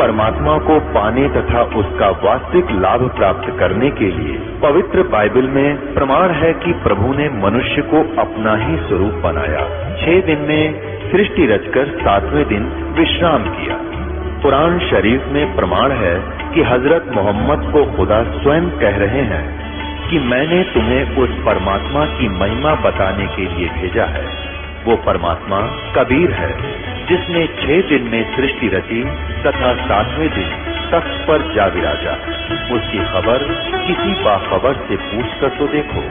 परमात्मा को पाने तथा उसका वास्तविक लाभ प्राप्त करने के लिए पवित्र बाइबल में प्रमाण है कि प्रभु ने मनुष्य को अपना ही स्वरूप बनाया। 6 दिन में सृष्टि रचकर 7वें दिन विश्राम किया। कुरान शरीफ में प्रमाण है कि हजरत मोहम्मद को खुदा स्वयं कह रहे हैं कि मैंने तुम्हें उस परमात्मा की महिमा बताने के लिए भेजा है। वो परमात्मा कबीर है जिसने 6 दिन में सृष्टि रची तथा 7वें दिन तख्त पर जा विराजा। उसकी खबर किसी बाखबर से पूछकर तो देखो।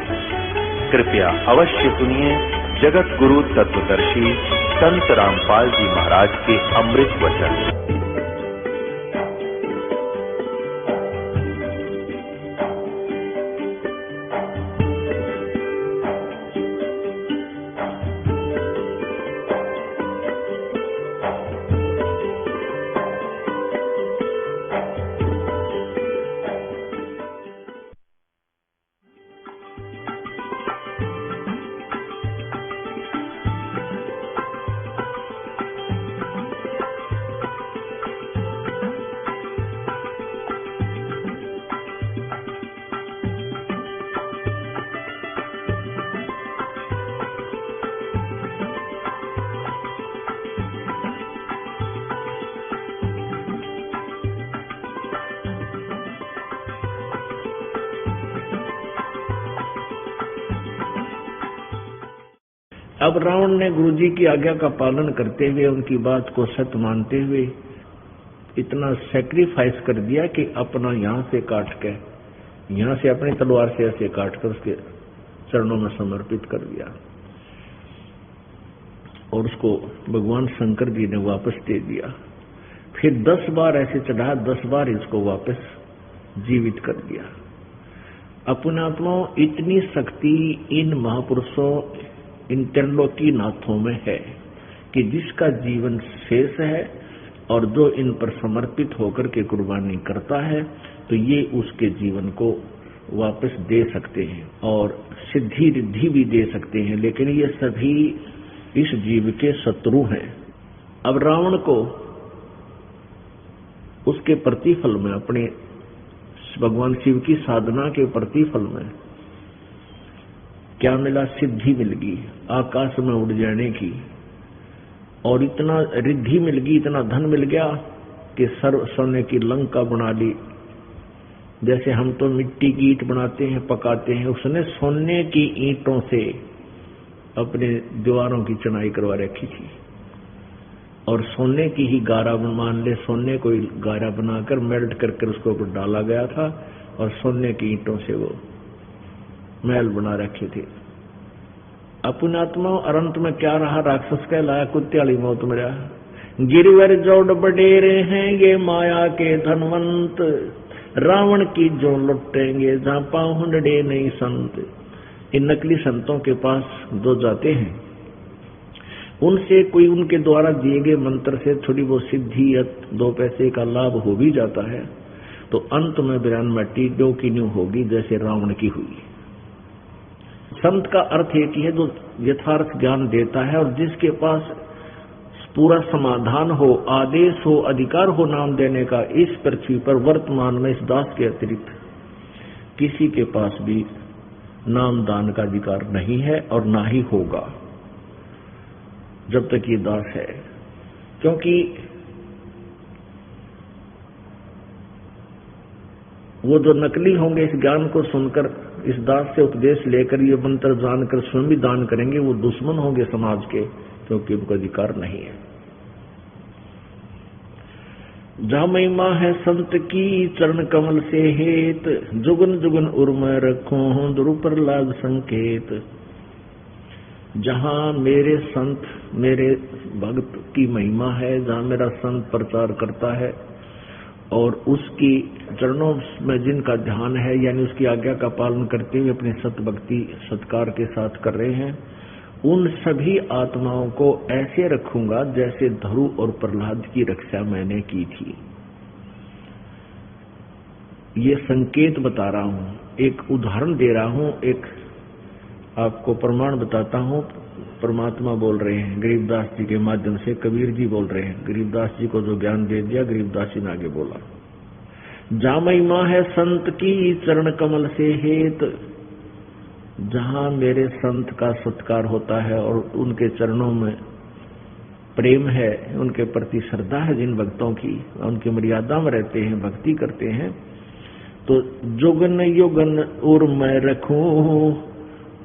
कृपया अवश्य सुनिए जगत गुरु तत्वदर्शी संत रामपाल जी महाराज के अमृत वचन। अब रावण ने गुरुजी की आज्ञा का पालन करते हुए, उनकी बात को सत्य मानते हुए इतना सैक्रिफाइस कर दिया कि अपना यहां से काट के, यहां से अपनी तलवार से ऐसे काट कर उसके चरणों में समर्पित कर दिया और उसको भगवान शंकर जी ने वापस दे दिया। फिर 10 बार ऐसे चढ़ा, 10 बार इसको वापस जीवित कर दिया। अपने आत्माओं, इतनी शक्ति इन महापुरुषों, इन त्रिलोकी नाथों में है कि जिसका जीवन शेष है और जो इन पर समर्पित होकर के कुर्बानी करता है तो ये उसके जीवन को वापस दे सकते हैं और सिद्धि रिद्धि भी दे सकते हैं, लेकिन ये सभी इस जीव के शत्रु हैं। अब रावण को उसके प्रतिफल में, अपने भगवान शिव की साधना के प्रतिफल में क्या मिला? सिद्धि मिल गई, आकाश में उड़ जाने की, और इतना रिद्धि मिल गई, इतना धन मिल गया कि सोने की लंका बना ली। जैसे हम तो मिट्टी की ईंट बनाते हैं, पकाते हैं, उसने सोने की ईंटों से अपने दीवारों की चनाई करवा रखी थी और सोने की ही गारा, मान ले सोने को गारा बनाकर मेल्ट करके उसके ऊपर डाला गया था और सोने की ईंटों से वो महल बना रखे थे। अपने आत्मा अनंत में क्या रहा? राक्षस कहलाया, कुत्ते वाली मौत मरा। गिरवर जोड़ बडेरे हैं ये माया के धनवंत, रावण की जो लुटेंगे जहां पाहुंडे नहीं संत। इन नकली संतों के पास जो जाते हैं, उनसे कोई उनके द्वारा दिए गए मंत्र से थोड़ी वो सिद्धि या 2 पैसे का लाभ हो भी जाता है तो अंत में बिरान मट्टी जो की न्यू होगी जैसे रावण की हुई। संत का अर्थ एक ही है, जो यथार्थ ज्ञान देता है और जिसके पास पूरा समाधान हो, आदेश हो, अधिकार हो नाम देने का। इस पृथ्वी पर वर्तमान में इस दास के अतिरिक्त किसी के पास भी नाम दान का अधिकार नहीं है और ना ही होगा जब तक ये दास है, क्योंकि वो जो नकली होंगे इस ज्ञान को सुनकर, इस दास से उपदेश लेकर ये मंत्र जानकर स्वयं भी दान करेंगे, वो दुश्मन होंगे समाज के, क्योंकि उनको अधिकार नहीं है। जहाँ महिमा है संत की चरण कमल से हेत, जुगन जुगन उर्म रखो द्रुपर लाग संकेत। जहाँ मेरे संत, मेरे भक्त की महिमा है, जहाँ मेरा संत प्रचार करता है और उसकी चरणों में जिनका ध्यान है, यानी उसकी आज्ञा का पालन करते हुए अपने सत भक्ति सत्कार के साथ कर रहे हैं, उन सभी आत्माओं को ऐसे रखूंगा जैसे ध्रुव और प्रहलाद की रक्षा मैंने की थी। ये संकेत बता रहा हूं, एक उदाहरण दे रहा हूं, एक आपको प्रमाण बताता हूं परमात्मा बोल रहे हैं गरीबदास जी के माध्यम से, कबीर जी बोल रहे हैं। गरीबदास जी को जो ज्ञान दे दिया, गरीबदास जी ने आगे बोला, जा महिमा है संत की चरण कमल से हेत, जहां मेरे संत का सत्कार होता है और उनके चरणों में प्रेम है, उनके प्रति श्रद्धा है, जिन भक्तों की उनकी मर्यादा में रहते हैं, भक्ति करते हैं, तो जोगन योगन और मैं रखूं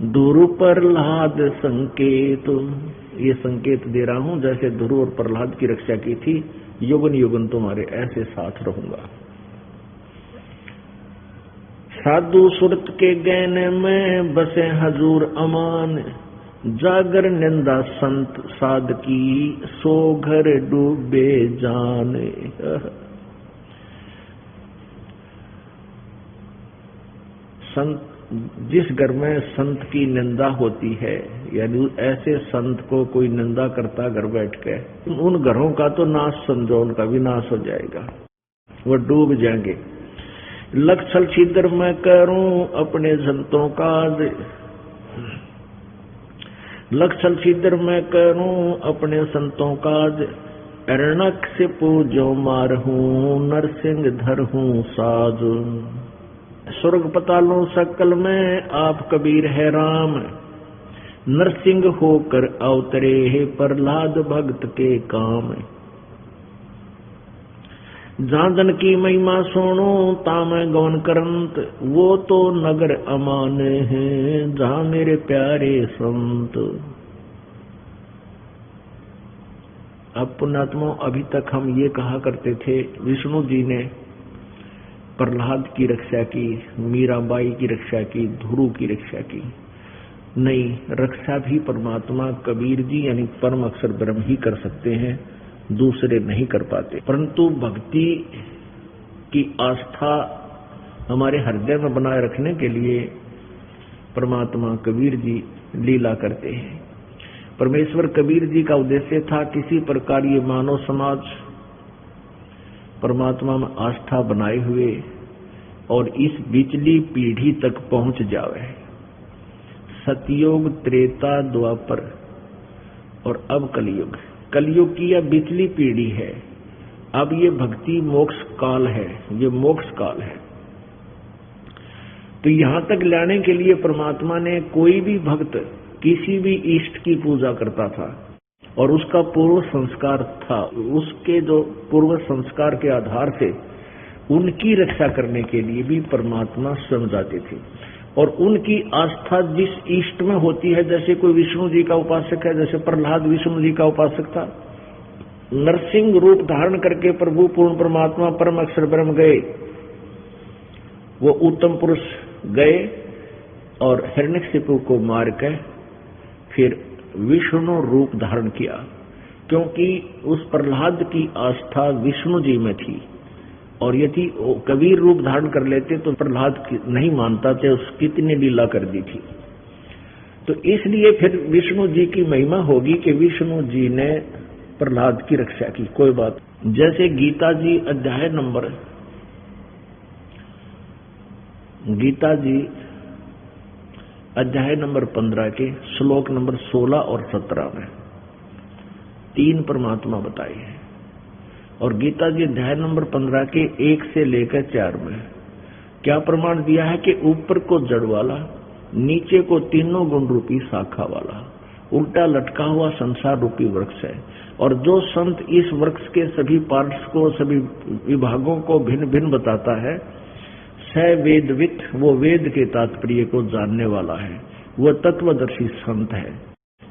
ध्रुव प्रहलाद संकेत। ये संकेत दे रहा हूं जैसे ध्रुव और प्रहलाद की रक्षा की थी, योगन योगन तुम्हारे ऐसे साथ रहूंगा। साधु सुरत के गहने में बसे हजूर अमान, जागर निंदा संत साध की सो घर डूबे जाने। संत जिस घर में संत की निंदा होती है, यानी ऐसे संत को कोई निंदा करता घर बैठ के, उन घरों का तो नाश समझो, उनका विनाश हो जाएगा, वो डूब जाएंगे। लख छल छिद्र मैं करूं अपने संतों का, लख छल छिद्र मैं करूं अपने संतों का, अरणक से पूजो मार हूं नरसिंह धर हूं साज। स्वर्ग पतालों सकल में आप कबीर है राम, नरसिंह होकर अवतरे है प्रहलाद भक्त के काम। जादन की महिमा सुनो ताम गौन करंत, वो तो नगर अमान है जहां मेरे प्यारे संत। अब पुण्यात्माओं, अभी तक हम ये कहा करते थे विष्णु जी ने प्रहलाद की रक्षा की, मीराबाई की रक्षा की, ध्रुव की रक्षा की। नहीं, रक्षा भी परमात्मा कबीर जी यानी परम अक्षर ब्रह्म ही कर सकते हैं, दूसरे नहीं कर पाते। परंतु भक्ति की आस्था हमारे हृदय में बनाए रखने के लिए परमात्मा कबीर जी लीला करते हैं। परमेश्वर कबीर जी का उद्देश्य था किसी प्रकार ये मानव समाज परमात्मा में आस्था बनाए हुए और इस बिचली पीढ़ी तक पहुंच जावे। सतयुग, त्रेता, द्वापर और अब कलयुग। कलयुग की यह बिचली पीढ़ी है। अब ये भक्ति मोक्ष काल है, ये मोक्ष काल है। तो यहां तक लाने के लिए परमात्मा ने कोई भी भक्त किसी भी इष्ट की पूजा करता था और उसका पूर्व संस्कार था, उसके जो पूर्व संस्कार के आधार से उनकी रक्षा करने के लिए भी परमात्मा स्वयं जाते थे। और उनकी आस्था जिस इष्ट में होती है, जैसे कोई विष्णु जी का उपासक है, जैसे प्रहलाद विष्णु जी का उपासक था, नरसिंह रूप धारण करके प्रभु पूर्ण परमात्मा परम अक्षर ब्रह्म गए, वो उत्तम पुरुष गए और हिरण्यकशिपु को मार के फिर विष्णु रूप धारण किया, क्योंकि उस प्रहलाद की आस्था विष्णु जी में थी। और यदि कबीर रूप धारण कर लेते तो प्रहलाद नहीं मानता थे, उस कितनी लीला कर दी थी। तो इसलिए फिर विष्णु जी की महिमा होगी कि विष्णु जी ने प्रहलाद की रक्षा की। कोई बात, जैसे गीता जी अध्याय नंबर 15 के श्लोक नंबर 16 और 17 में 3 परमात्मा बताए हैं। और गीता जी अध्याय नंबर 15 के 1 से लेकर 4 में क्या प्रमाण दिया है कि ऊपर को जड़ वाला, नीचे को तीनों गुण रूपी शाखा वाला, उल्टा लटका हुआ संसार रूपी वृक्ष है। और जो संत इस वृक्ष के सभी पार्ट्स को, सभी विभागों को भिन्न भिन्न बताता है, स वेदवित, वो वेद के तात्पर्य को जानने वाला है, वह तत्वदर्शी संत है।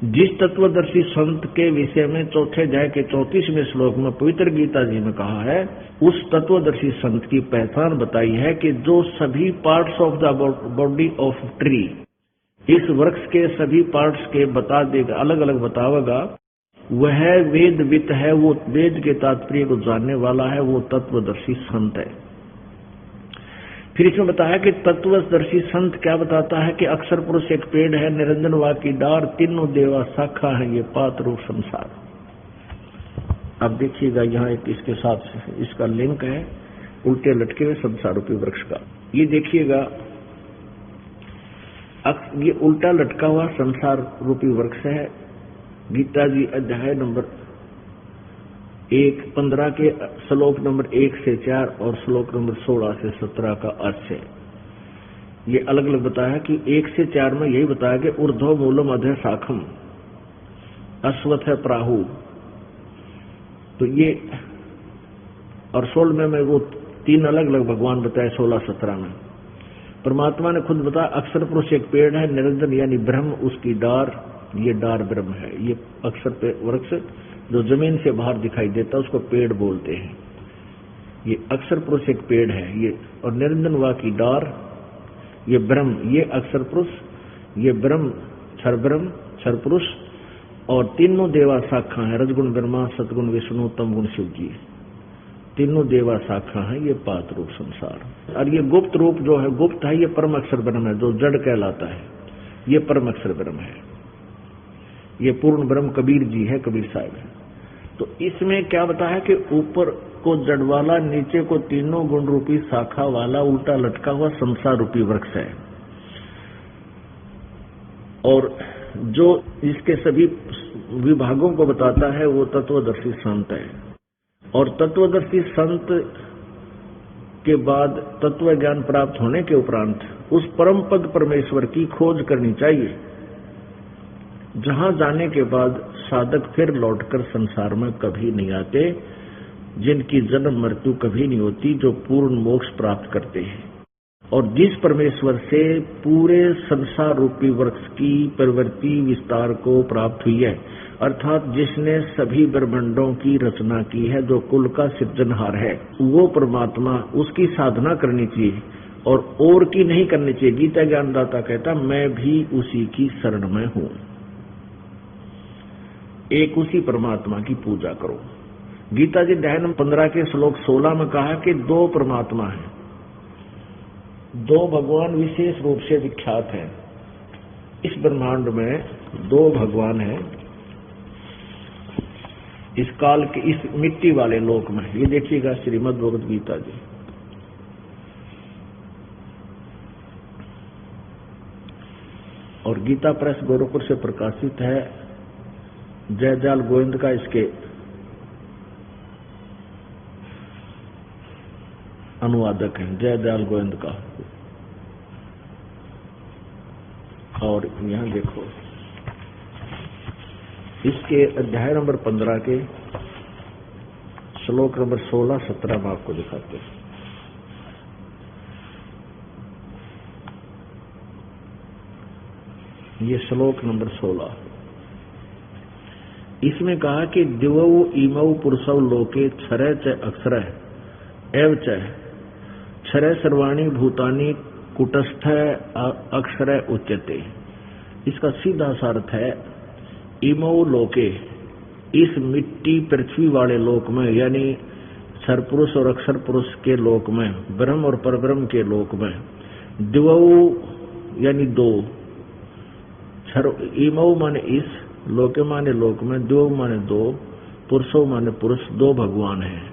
जिस तत्वदर्शी संत के विषय में चौथे अध्याय के 34वें श्लोक में पवित्र गीता जी में कहा है, उस तत्वदर्शी संत की पहचान बताई है कि जो सभी parts of the body of tree, इस वृक्ष के सभी पार्ट्स के बता देगा, अलग अलग बतावेगा, वह वेदवित है, वो वेद के तात्पर्य को जानने वाला है, वो तत्वदर्शी संत है। फिर इसमें बताया कि तत्वदर्शी संत क्या बताता है कि अक्षर पुरुष एक पेड़ है, निरंजन वा की डार, तीनों देवा शाखा है, ये पात रूप संसार। अब देखिएगा यहाँ एक इसके साथ इसका लिंक है उल्टे लटके हुए संसार रूपी वृक्ष का। ये देखिएगा, ये उल्टा लटका हुआ संसार रूपी वृक्ष है, गीता जी अध्याय नंबर 15 के श्लोक नंबर 1 से 4 और श्लोक नंबर 16 से 17 का अर्थ है। ये अलग अलग बताया कि 1 से 4 में यही बताया कि ऊर्ध्व मूलम अधः शाखम अश्वत्थ प्राहु, तो ये और 16 में वो 3 अलग अलग भगवान बताए। 16-17 में परमात्मा ने खुद बताया अक्षर पुरुष एक पेड़ है, निरंजन यानी ब्रह्म उसकी डार, ये डार ब्रह्म है। ये अक्षर पे वृक्ष जो जमीन से बाहर दिखाई देता है उसको पेड़ बोलते हैं। ये अक्षर पुरुष एक पेड़ है ये, और निरंजन वा की डार ये ब्रह्म, ये अक्षर पुरुष, ये ब्रह्म क्षर पुरुष, और तीनों देवा शाखा है, रजगुण ब्रह्मा, सतगुण विष्णु, तमगुण शिव जी, तीनों देवा शाखा है। ये पात रूप संसार, और ये गुप्त रूप जो है, गुप्त है, ये परम अक्षर ब्रह्म है जो जड़ कहलाता है, ये परम अक्षर ब्रह्म है। ये पूर्ण ब्रह्म कबीर जी है, कबीर साहब है। तो इसमें क्या बताया कि ऊपर को जड़ वाला, नीचे को तीनों गुण रूपी शाखा वाला उल्टा लटका हुआ संसार रूपी वृक्ष है, और जो इसके सभी विभागों को बताता है वो तत्वदर्शी संत है। और तत्वदर्शी संत के बाद तत्व ज्ञान प्राप्त होने के उपरांत उस परम पद परमेश्वर की खोज करनी चाहिए, जहां जाने के बाद साधक फिर लौटकर संसार में कभी नहीं आते, जिनकी जन्म मृत्यु कभी नहीं होती, जो पूर्ण मोक्ष प्राप्त करते हैं। और जिस परमेश्वर से पूरे संसार रूपी वृक्ष की प्रवृत्ति विस्तार को प्राप्त हुई है, अर्थात जिसने सभी ब्रह्मांडों की रचना की है, जो कुल का सृजनहार है, वो परमात्मा, उसकी साधना करनी चाहिए और की नहीं करनी चाहिए। गीता ज्ञानदाता कहता मैं भी उसी की शरण में हूं, एक उसी परमात्मा की पूजा करो। गीता जी अध्याय नंबर 15 के श्लोक 16 में कहा कि 2 परमात्मा हैं, 2 भगवान विशेष रूप से विख्यात हैं। इस ब्रह्मांड में 2 भगवान हैं, इस काल के, इस मिट्टी वाले लोक में। ये देखिएगा श्रीमद् भगवद गीता जी, और गीता प्रेस गोरखपुर से प्रकाशित है। जयदयाल गोविंद का इसके अनुवादक है, जयदयाल गोविंद का। और यहां देखो इसके अध्याय नंबर 15 के श्लोक नंबर 16-17 में आपको दिखाते हैं। ये श्लोक नंबर 16, इसमें कहा कि दिवौ इमौ पुरुषौ लोके क्षरय च अक्षरः एव च क्षरय सर्वाणि भूतानि कुटस्थ अक्षरः उच्यते। इसका सीधा सा अर्थ है इमौ लोके, इस मिट्टी पृथ्वी वाले लोक में, यानी क्षर पुरुष और अक्षर पुरुष के लोक में, ब्रह्म और परब्रह्म के लोक में, दिवौ यानी 2, इमौ माने इस, लोके माने लोक में, दिवौ माने 2, पुरुषो माने पुरुष, 2 भगवान हैं,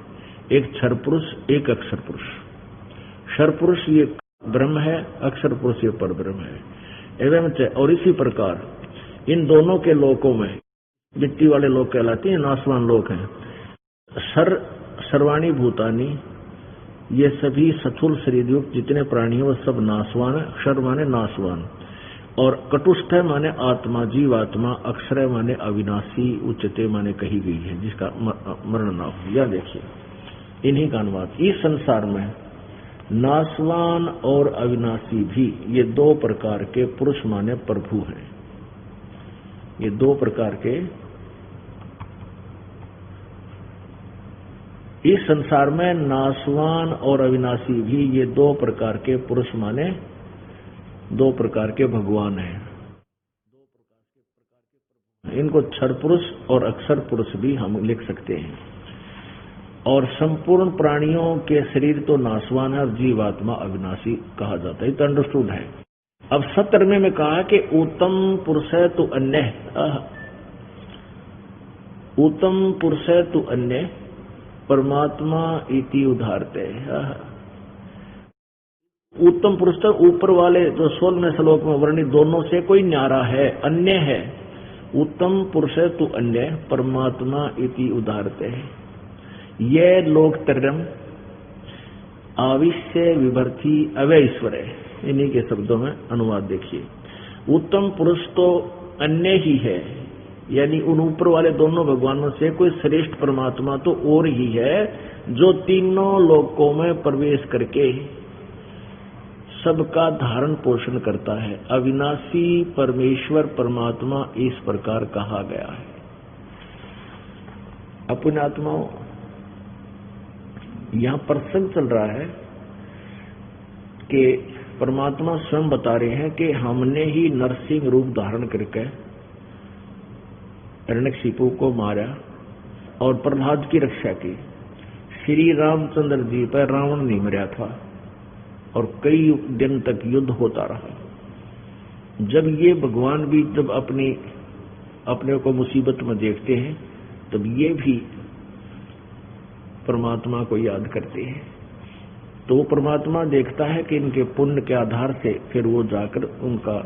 एक क्षर पुरुष एक अक्षर पुरुष। क्षर पुरुष ये ब्रह्म है, अक्षर पुरुष ये परब्रह्म है। एवं और इसी प्रकार इन दोनों के लोकों में, मिट्टी वाले लोक कहलाते हैं, नासवान लोक हैं। सर्वाणी भूतानी, ये सभी स्थूल शरीर युक्त जितने प्राणी हैं वो सब नासवान है। क्षर माने नासवान, और कटुष्ठ माने आत्मा, जीवात्मा, अक्षर माने अविनाशी, उच्चते माने कही गई है, जिसका मरण ना हो। यह देखिए इन्हीं का अनुवाद। इस संसार में नासवान और अविनाशी भी ये 2 प्रकार के पुरुष माने प्रभु हैं। ये 2 प्रकार के इस संसार में नासवान और अविनाशी भी ये 2 प्रकार के पुरुष माने 2 प्रकार के भगवान हैं। इनको क्षर पुरुष और अक्षर पुरुष भी हम लिख सकते हैं। और संपूर्ण प्राणियों के शरीर तो नासवान है और जीवात्मा अविनाशी कहा जाता है, तो अंडरस्टूड है। अब 17 में कहा कि उत्तम पुरुष तो अन्य, उत्तम पुरुष तो अन्य परमात्मा इति उदाहरते। उत्तम पुरुष तो ऊपर वाले जो 16वें श्लोक में वर्णित दोनों से कोई न्यारा है, अन्य है, उत्तम पुरुष तु अन्य परमात्मा इति उदाहरते है। ये लोकत्रयम् आविश्य विभर्ति अवैश्वर है। इन्हीं के शब्दों में अनुवाद देखिए। उत्तम पुरुष तो अन्य ही है, यानी उन ऊपर वाले दोनों भगवानों से कोई श्रेष्ठ परमात्मा तो और ही है, जो तीनों लोकों में प्रवेश करके सबका धारण पोषण करता है। अविनाशी परमेश्वर परमात्मा इस प्रकार कहा गया है। अपने आत्माओं, यहां प्रसंग चल रहा है कि परमात्मा स्वयं बता रहे हैं कि हमने ही नरसिंह रूप धारण करके हिरण्यकशिपु को मारा और प्रहलाद की रक्षा की। श्री रामचंद्र जी पर रावण नहीं मरा था और कई दिन तक युद्ध होता रहा। जब ये भगवान भी जब अपने को मुसीबत में देखते हैं, तब ये भी परमात्मा को याद करते हैं। तो वो परमात्मा देखता है कि इनके पुण्य के आधार से फिर वो जाकर उनका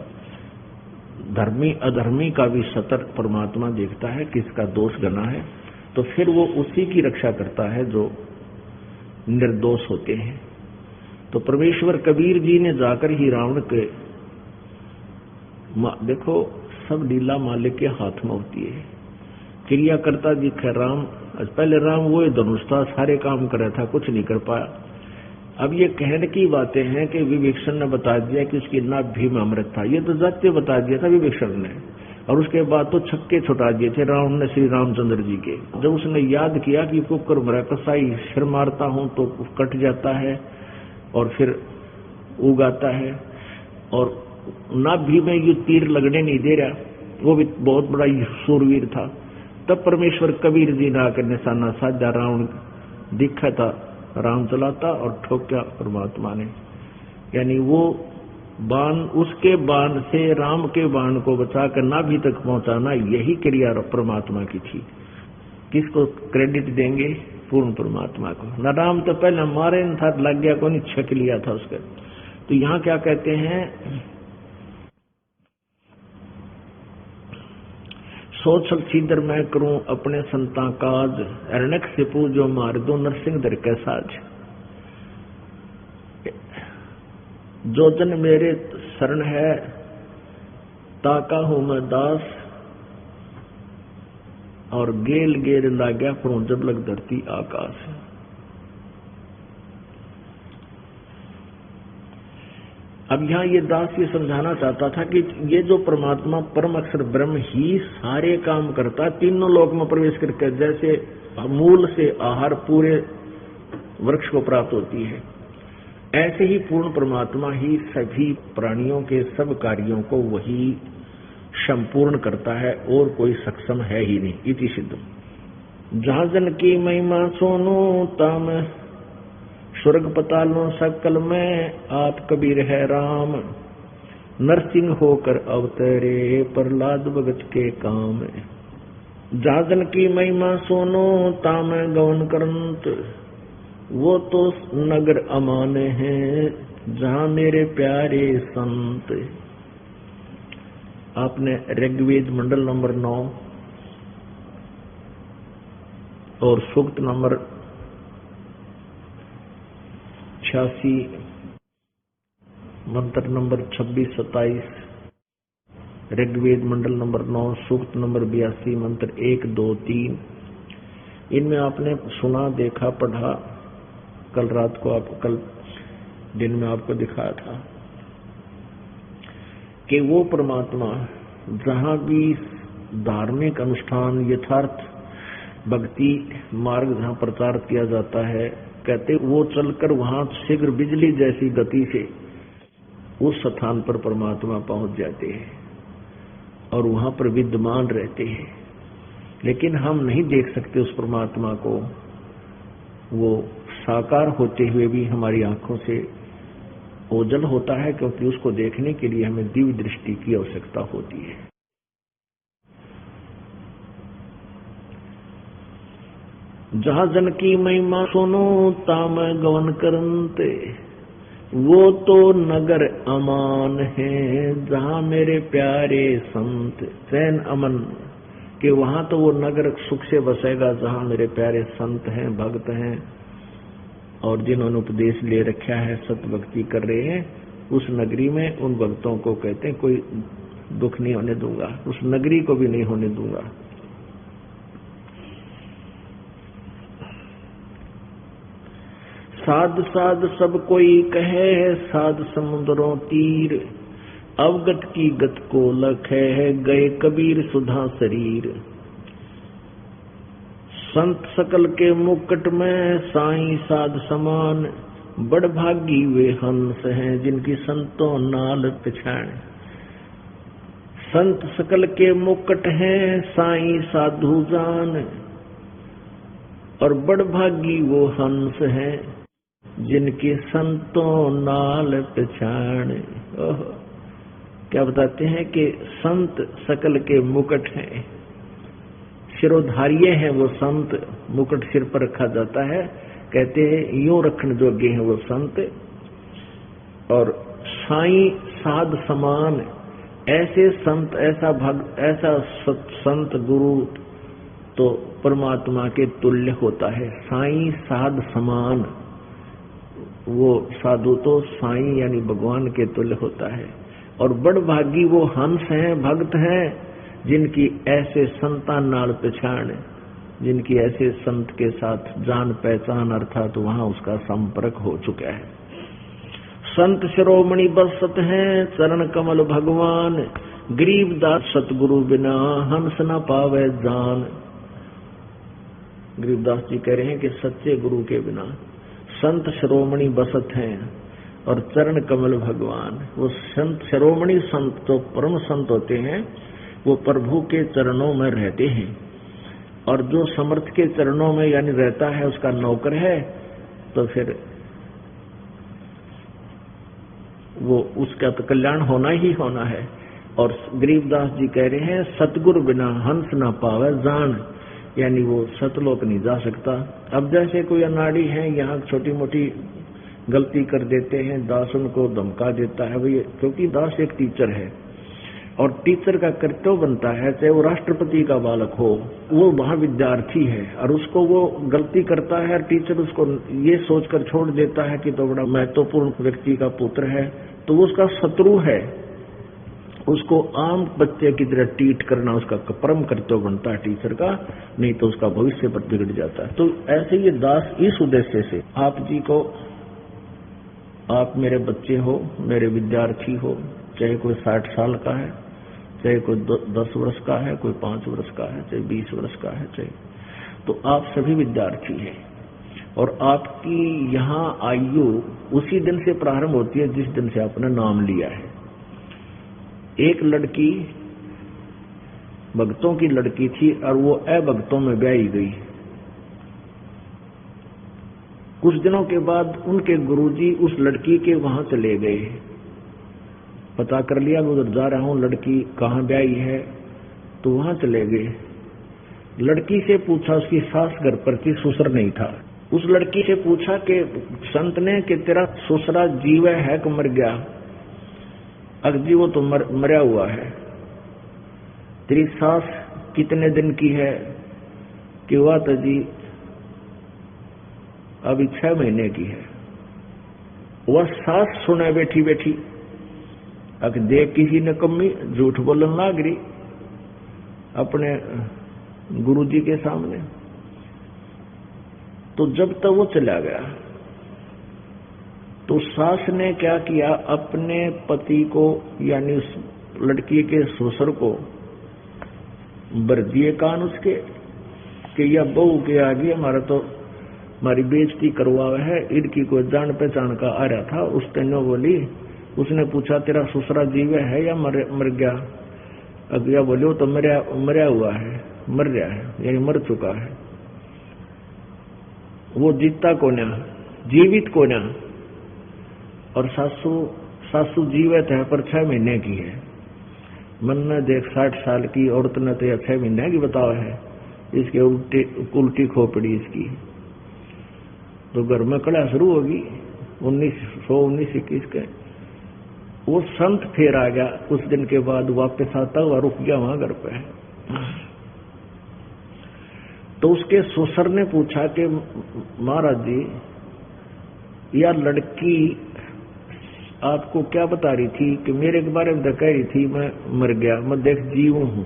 धर्मी अधर्मी का भी सतर्क परमात्मा देखता है कि इसका दोष गना है, तो फिर वो उसी की रक्षा करता है जो निर्दोष होते हैं। तो परमेश्वर कबीर जी ने जाकर ही रावण के देखो सब लीला मालिक के हाथ में होती है। क्रिया करता दिखे राम, पहले राम वो धनुष था, सारे काम कर रहा था, कुछ नहीं कर पाया। अब ये कहने की बातें हैं कि विभीषण ने बता दिया कि उसकी नाभि में अमृत था, ये तो जाते बता दिया था विभीषण ने, और उसके बाद तो छक्के छुटा दिए थे रावण ने श्री रामचंद्र जी के। जब उसने याद किया कि कुकर मरा कसाई सिर मारता हूं तो कट जाता है और फिर उगाता है, और नाभि में ये तीर लगने नहीं दे रहा, वो भी बहुत बड़ा सूरवीर था। तब परमेश्वर कबीर जी ने आकर निशाना साधा, रावण दिखा था, राम चलाता और ठोका परमात्मा ने। यानी वो बाण, उसके बाण से राम के बाण को बचाकर नाभि तक पहुंचाना, यही क्रिया परमात्मा की थी। किसको क्रेडिट देंगे? पूर्ण परमात्मा को। न राम तो पहले मारे न था, लग गया को नहीं, छक लिया था उसके। तो यहां क्या कहते हैं, सोच छीदर मैं करूं अपने संता काज, हिरण्यकशिपु जो मार दो नरसिंह दर के साज। जो जन मेरे शरण है ताका हूं मैं दास, और गेल गेर लाग्या करूं जब लग धरती आकाश। अब यहाँ ये दास ये समझाना चाहता था कि ये जो परमात्मा परम अक्षर ब्रह्म ही सारे काम करता, तीनों लोक में प्रवेश करके, जैसे मूल से आहार पूरे वृक्ष को प्राप्त होती है, ऐसे ही पूर्ण परमात्मा ही सभी प्राणियों के सब कार्यों को वही संपूर्ण करता है, और कोई सक्षम है ही नहीं। इति सिद्धम। जहां जन की महिमा सोनो ताम, स्वर्ग पतालों सकल में आप कबीर है राम। नरसिंह होकर अवतरे प्रहलाद भगत के काम। जहां जन की महिमा सोनो ताम गवन करंत, वो तो नगर अमान है जहां मेरे प्यारे संत। आपने ऋग्वेद मंडल नंबर 9 और सूक्त नंबर 86, मंत्र नंबर 26-27, ऋग्वेद मंडल नंबर 9 सूक्त नंबर 82, मंत्र 1, 2, 3, इनमें आपने सुना, देखा, पढ़ा। कल रात को कल दिन में आपको दिखाया था कि वो परमात्मा जहां भी धार्मिक अनुष्ठान, यथार्थ भक्ति मार्ग जहां प्रचार किया जाता है, कहते वो चलकर वहां शीघ्र बिजली जैसी गति से उस स्थान पर परमात्मा पहुंच जाते हैं और वहां पर विद्यमान रहते हैं। लेकिन हम नहीं देख सकते उस परमात्मा को, वो साकार होते हुए भी हमारी आंखों से ओझल होता है, क्योंकि उसको देखने के लिए हमें दिव्य दृष्टि की आवश्यकता होती है। जहां जन की महिमा सुनो ताम गवन करंते, वो तो नगर अमान है जहाँ मेरे प्यारे संत, चैन अमन कि वहां तो वो नगर सुख से बसेगा जहाँ मेरे प्यारे संत हैं, भक्त हैं और जिन्होंने उपदेश ले रखा है, सत भक्ति कर रहे हैं। उस नगरी में उन भक्तों को कहते हैं कोई दुख नहीं होने दूंगा, उस नगरी को भी नहीं होने दूंगा। साध साध सब कोई कहे साध समुद्रों तीर, अवगत की गत को लखे है गए कबीर सुधा शरीर। संत सकल के मुकुट में साईं साध समान, बड़ भागी वे हंस हैं जिनकी संतों नाल पहचान। संत सकल के मुकुट हैं साईं साधु जान, और बड़ भागी वो हंस हैं जिनके संतों नाल पहचान। क्या बताते हैं कि संत सकल के मुकुट हैं, शिरोधार्य हैं वो संत, मुकुट सिर पर रखा जाता है, कहते हैं यूं रखने जोगे हैं वो संत। और साईं साध समान, ऐसे संत, ऐसा भक्त, ऐसा संत गुरु तो परमात्मा के तुल्य होता है। साईं साध समान, वो साधु तो साईं यानी भगवान के तुल्य होता है। और बड़ भागी वो हंस हैं, भक्त हैं जिनकी ऐसे संतान नाल पहचान, जिनकी ऐसे संत के साथ जान पहचान अर्थात वहां उसका संपर्क हो चुका है। संत शिरोमणि बसत हैं चरण कमल भगवान, गरीबदास सतगुरु बिना हंस न पावे जान। गरीबदास जी कह रहे हैं कि सच्चे गुरु के बिना संत शिरोमणि बसत हैं और चरण कमल भगवान। वो संत शिरोमणि संत तो परम संत होते हैं, वो प्रभु के चरणों में रहते हैं। और जो समर्थ के चरणों में यानी रहता है उसका नौकर है, तो फिर वो उसका तो कल्याण होना ही होना है। और गरीबदास जी कह रहे हैं सतगुरु बिना हंस ना पावे जान, यानी वो सतलोक नहीं जा सकता। अब जैसे कोई अनाड़ी है, यहाँ छोटी मोटी गलती कर देते हैं, दास उनको धमका देता है भाई, क्योंकि दास एक टीचर है और टीचर का कर्तव्य बनता है, चाहे वो राष्ट्रपति का बालक हो, वो वहाँ विद्यार्थी है और उसको वो गलती करता है, टीचर उसको ये सोचकर छोड़ देता है कि तो बड़ा महत्वपूर्ण व्यक्ति का पुत्र है, तो वो उसका शत्रु है। उसको आम बच्चे की तरह ट्रीट करना उसका परम कर्तव्य बनता है टीचर का, नहीं तो उसका भविष्य पर बिगड़ जाता है। तो ऐसे ये दास इस उद्देश्य से आप जी को, आप मेरे बच्चे हो, मेरे विद्यार्थी हो, चाहे कोई 60 साल का है, चाहे कोई 10 वर्ष का है, कोई 5 वर्ष का है, चाहे 20 वर्ष का है, चाहे, तो आप सभी विद्यार्थी हैं। और आपकी यहाँ आयु उसी दिन से प्रारंभ होती है जिस दिन से आपने नाम लिया है। एक लड़की भक्तों की लड़की थी और वो अभक्तों में ब्याही गई। कुछ दिनों के बाद उनके गुरुजी उस लड़की के वहां चले गए, पता कर लिया उधर जा रहा हूं, लड़की कहाँ ब्याही है, तो वहां चले गए। लड़की से पूछा, उसकी सास घर पर थी, ससुर नहीं था। उस लड़की से पूछा कि संत ने कि तेरा ससुरा जीव है कि मर गया? अगजी वो तो मरा हुआ है। तेरी सास कितने दिन की है? कि हुआ तो जी अभी 6 महीने की है। वह सास सुने बैठी बैठी, अगर देख किसी ने कमी झूठ बोलने लग रही अपने गुरुजी के सामने। तो जब तक वो चला गया तो सास ने क्या किया, अपने पति को यानी उस लड़की के ससुर को भर दिए कान उसके कि यह बहू के आगे हमारा तो हमारी बेइज्जती करवावे है। इनकी कोई जान पहचान का आ रहा था, उस तेनो बोली, उसने पूछा तेरा ससुरा जीव है या मर गया? अगया बोले वो तो मरा हुआ है, मर रहा है यानी मर चुका है। वो जीता कोन्या, जीवित कोन्या। और सासू जीवित है पर 6 महीने की है। मन ने देख 60 साल की औरत ने तो यह 6 महीने की बतावा है, इसके उल्टी खोपड़ी इसकी। तो घर में कड़ा शुरू होगी 1919-21 के। वो संत फिर आ गया, कुछ दिन के बाद वापस आता हुआ रुक गया वहां घर पे। तो उसके ससुर ने पूछा कि महाराज जी, यार लड़की आपको क्या बता रही थी कि मेरे के बारे में तो कह रही थी मैं मर गया, मैं देख जीव हूं,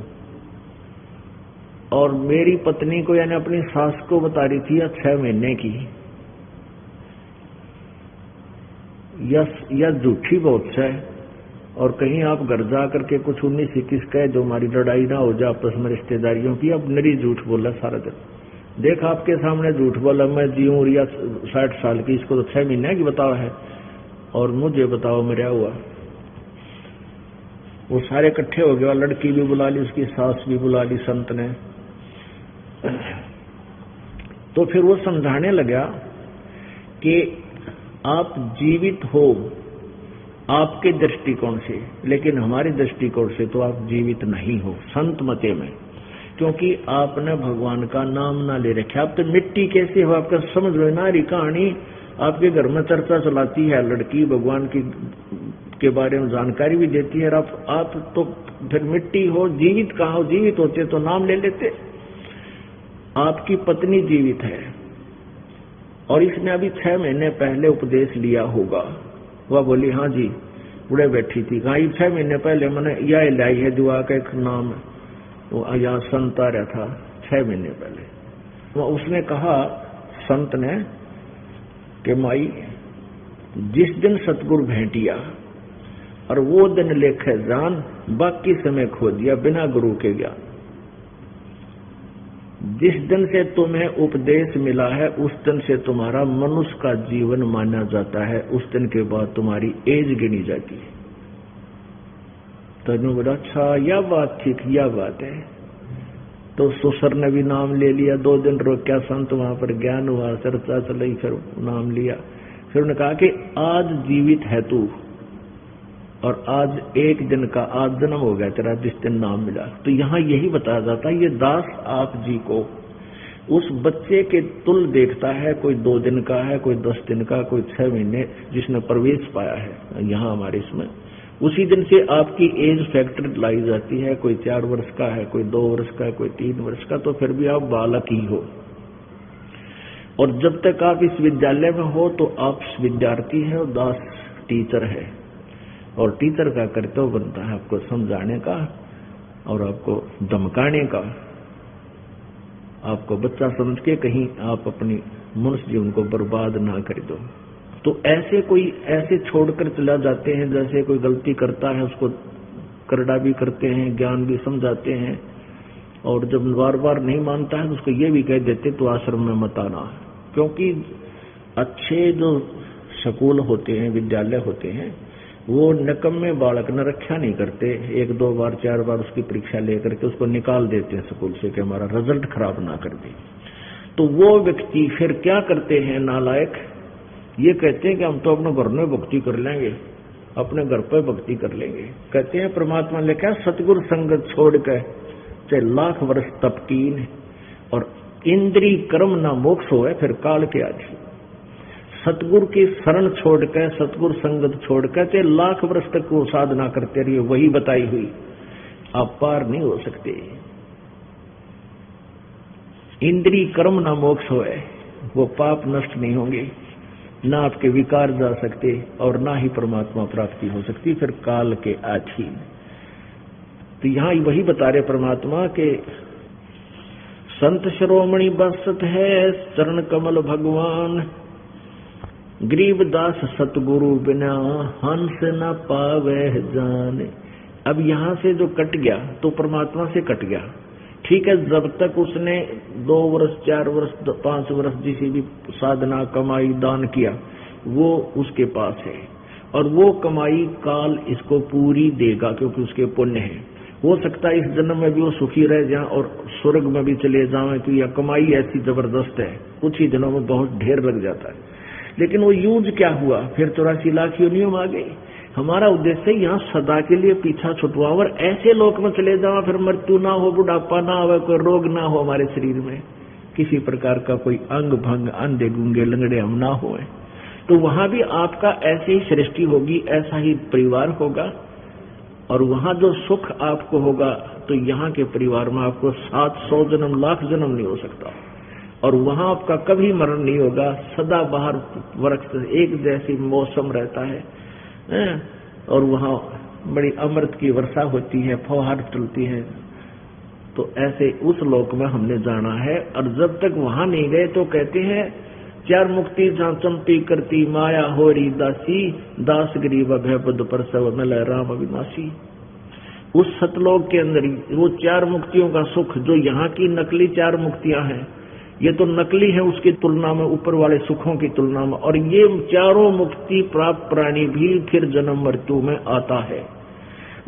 और मेरी पत्नी को यानी अपनी सास को बता रही थी 6 महीने की, या झूठी बहुत है, और कहीं आप घर जा करके कुछ 19-21 कह दो, हमारी लड़ाई ना हो जाए आपस में रिश्तेदारियों की। अब नरी झूठ बोला सारा दिन, देख आपके सामने झूठ बोला, मैं जीऊं या 60 साल की, इसको तो 6 महीने की बताओ है, और मुझे बताओ मेरा हुआ। वो सारे इकट्ठे हो गए, लड़की भी बुला ली, उसकी सास भी बुला ली संत ने। तो फिर वो समझाने लगा कि आप जीवित हो आपके दृष्टिकोण से, लेकिन हमारे दृष्टिकोण से तो आप जीवित नहीं हो संत मते में, क्योंकि आपने भगवान का नाम ना ले रखा। आप तो मिट्टी कैसे हो, आपका समझ लो ना। रही कहानी आपके घर में चर्चा चलाती है, लड़की भगवान की के बारे में जानकारी भी देती है, और आप तो फिर मिट्टी हो, जीवित कहाँ हो? जीवित होते तो नाम ले लेते। आपकी पत्नी जीवित है, और इसने अभी 6 महीने पहले उपदेश लिया होगा। वह बोली हाँ जी, बुढ़े बैठी थी, कहा 6 महीने पहले मैंने यह लाई है दुआ का एक नाम, वो यहाँ संत आ रहा था 6 महीने पहले। तो उसने कहा संत ने कि माई, जिस दिन सतगुरु भेंटिया और वो दिन लेखे जान, बाकी समय खो दिया बिना गुरु के ज्ञान। जिस दिन से तुम्हें उपदेश मिला है उस दिन से तुम्हारा मनुष्य का जीवन माना जाता है, उस दिन के बाद तुम्हारी एज गिनी जाती है। तो इन्होंने बोला अच्छा यह बात ठीक, यह बात है। तो ससुर ने भी नाम ले लिया, 2 दिन रोक्या संत, वहां पर ज्ञान हुआ, चर्चा चली, फिर नाम लिया। फिर उन्होंने कहा कि आज जीवित है तू, और आज एक दिन का आज जन्म हो गया तेरा जिस दिन नाम मिला। तो यहाँ यही बताया जाता है, ये दास आप जी को उस बच्चे के तुल देखता है, कोई 2 दिन का है, कोई 10 दिन का, कोई 6 महीने, जिसने प्रवेश पाया है यहाँ हमारे इसमें, उसी दिन से आपकी एज फैक्टर लाई जाती है। कोई 4 वर्ष का है, कोई 2 वर्ष का है, कोई 3 वर्ष का, तो फिर भी आप बालक ही हो। और जब तक आप इस विद्यालय में हो तो आप विद्यार्थी हैं, और दास टीचर है, और टीचर का कर्तव्य बनता है आपको समझाने का और आपको धमकाने का, आपको बच्चा समझ के कहीं आप अपनी मनुष्य जीवन को बर्बाद ना कर दो। तो ऐसे छोड़कर चला जाते हैं, जैसे कोई गलती करता है उसको करड़ा भी करते हैं, ज्ञान भी समझाते हैं, और जब बार बार नहीं मानता है तो उसको ये भी कह देते तो आश्रम में मत आना। क्योंकि अच्छे जो स्कूल होते हैं, विद्यालय होते हैं, वो निकम्मे बालक न रक्षा नहीं करते, 1, 2 बार 4 बार उसकी परीक्षा लेकर के उसको निकाल देते हैं स्कूल से कि हमारा रिजल्ट खराब ना कर दे। तो वो व्यक्ति फिर क्या करते हैं नालायक, ये कहते हैं कि हम तो अपने घर में भक्ति कर लेंगे, अपने घर पर भक्ति कर लेंगे। कहते हैं परमात्मा ने क्या सतगुरु संगत छोड़ कर चाहे लाख वर्ष तप कीन, और इंद्री कर्म ना मोक्ष होए फिर काल के आधीन। सतगुरु की शरण छोड़कर, सतगुरु संगत छोड़कर चाहे लाख वर्ष तक वो साधना करते रहिए, वही बताई हुई, आप पार नहीं हो सकते। इंद्री कर्म ना मोक्ष होए, वो पाप नष्ट नहीं होंगे, ना आपके विकार जा सकते, और ना ही परमात्मा प्राप्ति हो सकती फिर काल के अधीन। तो यहां वही बता रहे परमात्मा के संत शिरोमणि बसत है चरण कमल भगवान, गरीबदास सतगुरु बिना हंस न पावे जाने। अब यहां से जो कट गया तो परमात्मा से कट गया, ठीक है। जब तक उसने 2 वर्ष 4 वर्ष 5 वर्ष जिसे भी साधना कमाई दान किया वो उसके पास है, और वो कमाई काल इसको पूरी देगा क्योंकि उसके पुण्य है। हो सकता है इस जन्म में भी वो सुखी रह जाए और स्वर्ग में भी चले जाए, तो यह कमाई ऐसी जबरदस्त है, कुछ ही दिनों में बहुत ढेर लग जाता है। लेकिन वो यूज क्या हुआ, फिर 84 लाख योनियों में आ गई। हमारा उद्देश्य यहाँ सदा के लिए पीछा छुटवा और ऐसे लोक में चले जाओ, फिर मृत्यु ना हो, बुढ़ापा ना हो, कोई रोग ना हो हमारे शरीर में, किसी प्रकार का कोई अंग भंग, अंधे गूंगे लंगड़े हम ना होए। तो वहां भी आपका ऐसी ही सृष्टि होगी, ऐसा ही परिवार होगा, और वहां जो सुख आपको होगा तो यहाँ के परिवार में आपको 700 जन्म, लाख जन्म नहीं हो सकता। और वहां आपका कभी मरण नहीं होगा, सदा बाहर वृक्ष एक जैसी मौसम रहता है, और वहां बड़ी अमृत की वर्षा होती है, फौहार चलती है। तो ऐसे उस लोक में हमने जाना है। और जब तक वहां नहीं गए तो कहते हैं चार मुक्ति जहाँ चंपी करती माया होरी दासी, दास गरीब अभय बुद्ध परसव मिल राम अविनाशी। उस सतलोक के अंदर वो चार मुक्तियों का सुख, जो यहाँ की नकली चार मुक्तियां हैं, ये तो नकली है उसकी तुलना में, ऊपर वाले सुखों की तुलना में। और ये चारों मुक्ति प्राप्त प्राणी भी फिर जन्म मृत्यु में आता है,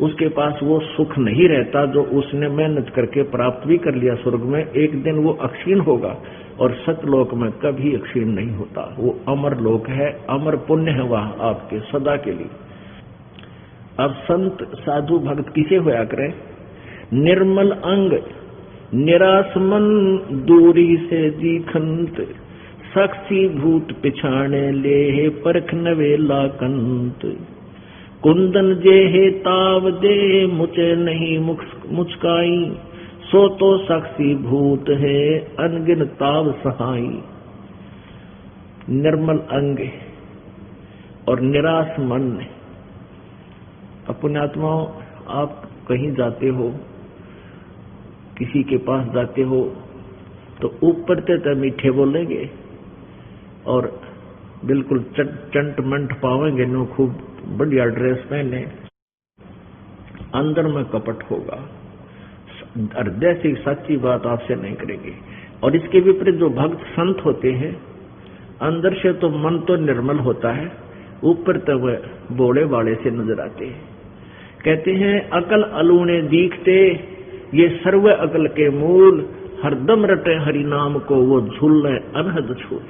उसके पास वो सुख नहीं रहता जो उसने मेहनत करके प्राप्त भी कर लिया स्वर्ग में। एक दिन वो अक्षीण होगा, और सतलोक में कभी अक्षीण नहीं होता। वो अमर लोक है, अमर पुण्य है वहां आपके सदा के लिए। अब संत साधु भक्त किसे होया करे? निर्मल अंग निराश मन दूरी से दीखंत, साक्षी भूत पिछाणे ले परख नवेला कंत। कुंदन जे हे ताव दे मुझे नहीं मुचकाई, सो तो साक्षी भूत है अनगिन ताव सहाई। निर्मल अंग और निराश मन। पुण्यात्माओं, आप कहीं जाते हो, किसी के पास जाते हो, तो ऊपर तो मीठे बोलेंगे और बिल्कुल चंट मंट पावेंगे, नो खूब बढ़िया ड्रेस पहने, अंदर में कपट होगा, हृदय से सच्ची बात आपसे नहीं करेंगे। और इसके विपरीत जो भक्त संत होते हैं, अंदर से तो मन तो निर्मल होता है, ऊपर तो वह बोले वाले से नजर आते हैं। कहते हैं अकल अलूने दीखते, ये सर्व अकल के मूल, हरदम रटे हरि नाम को वो झूल अनहद छूल।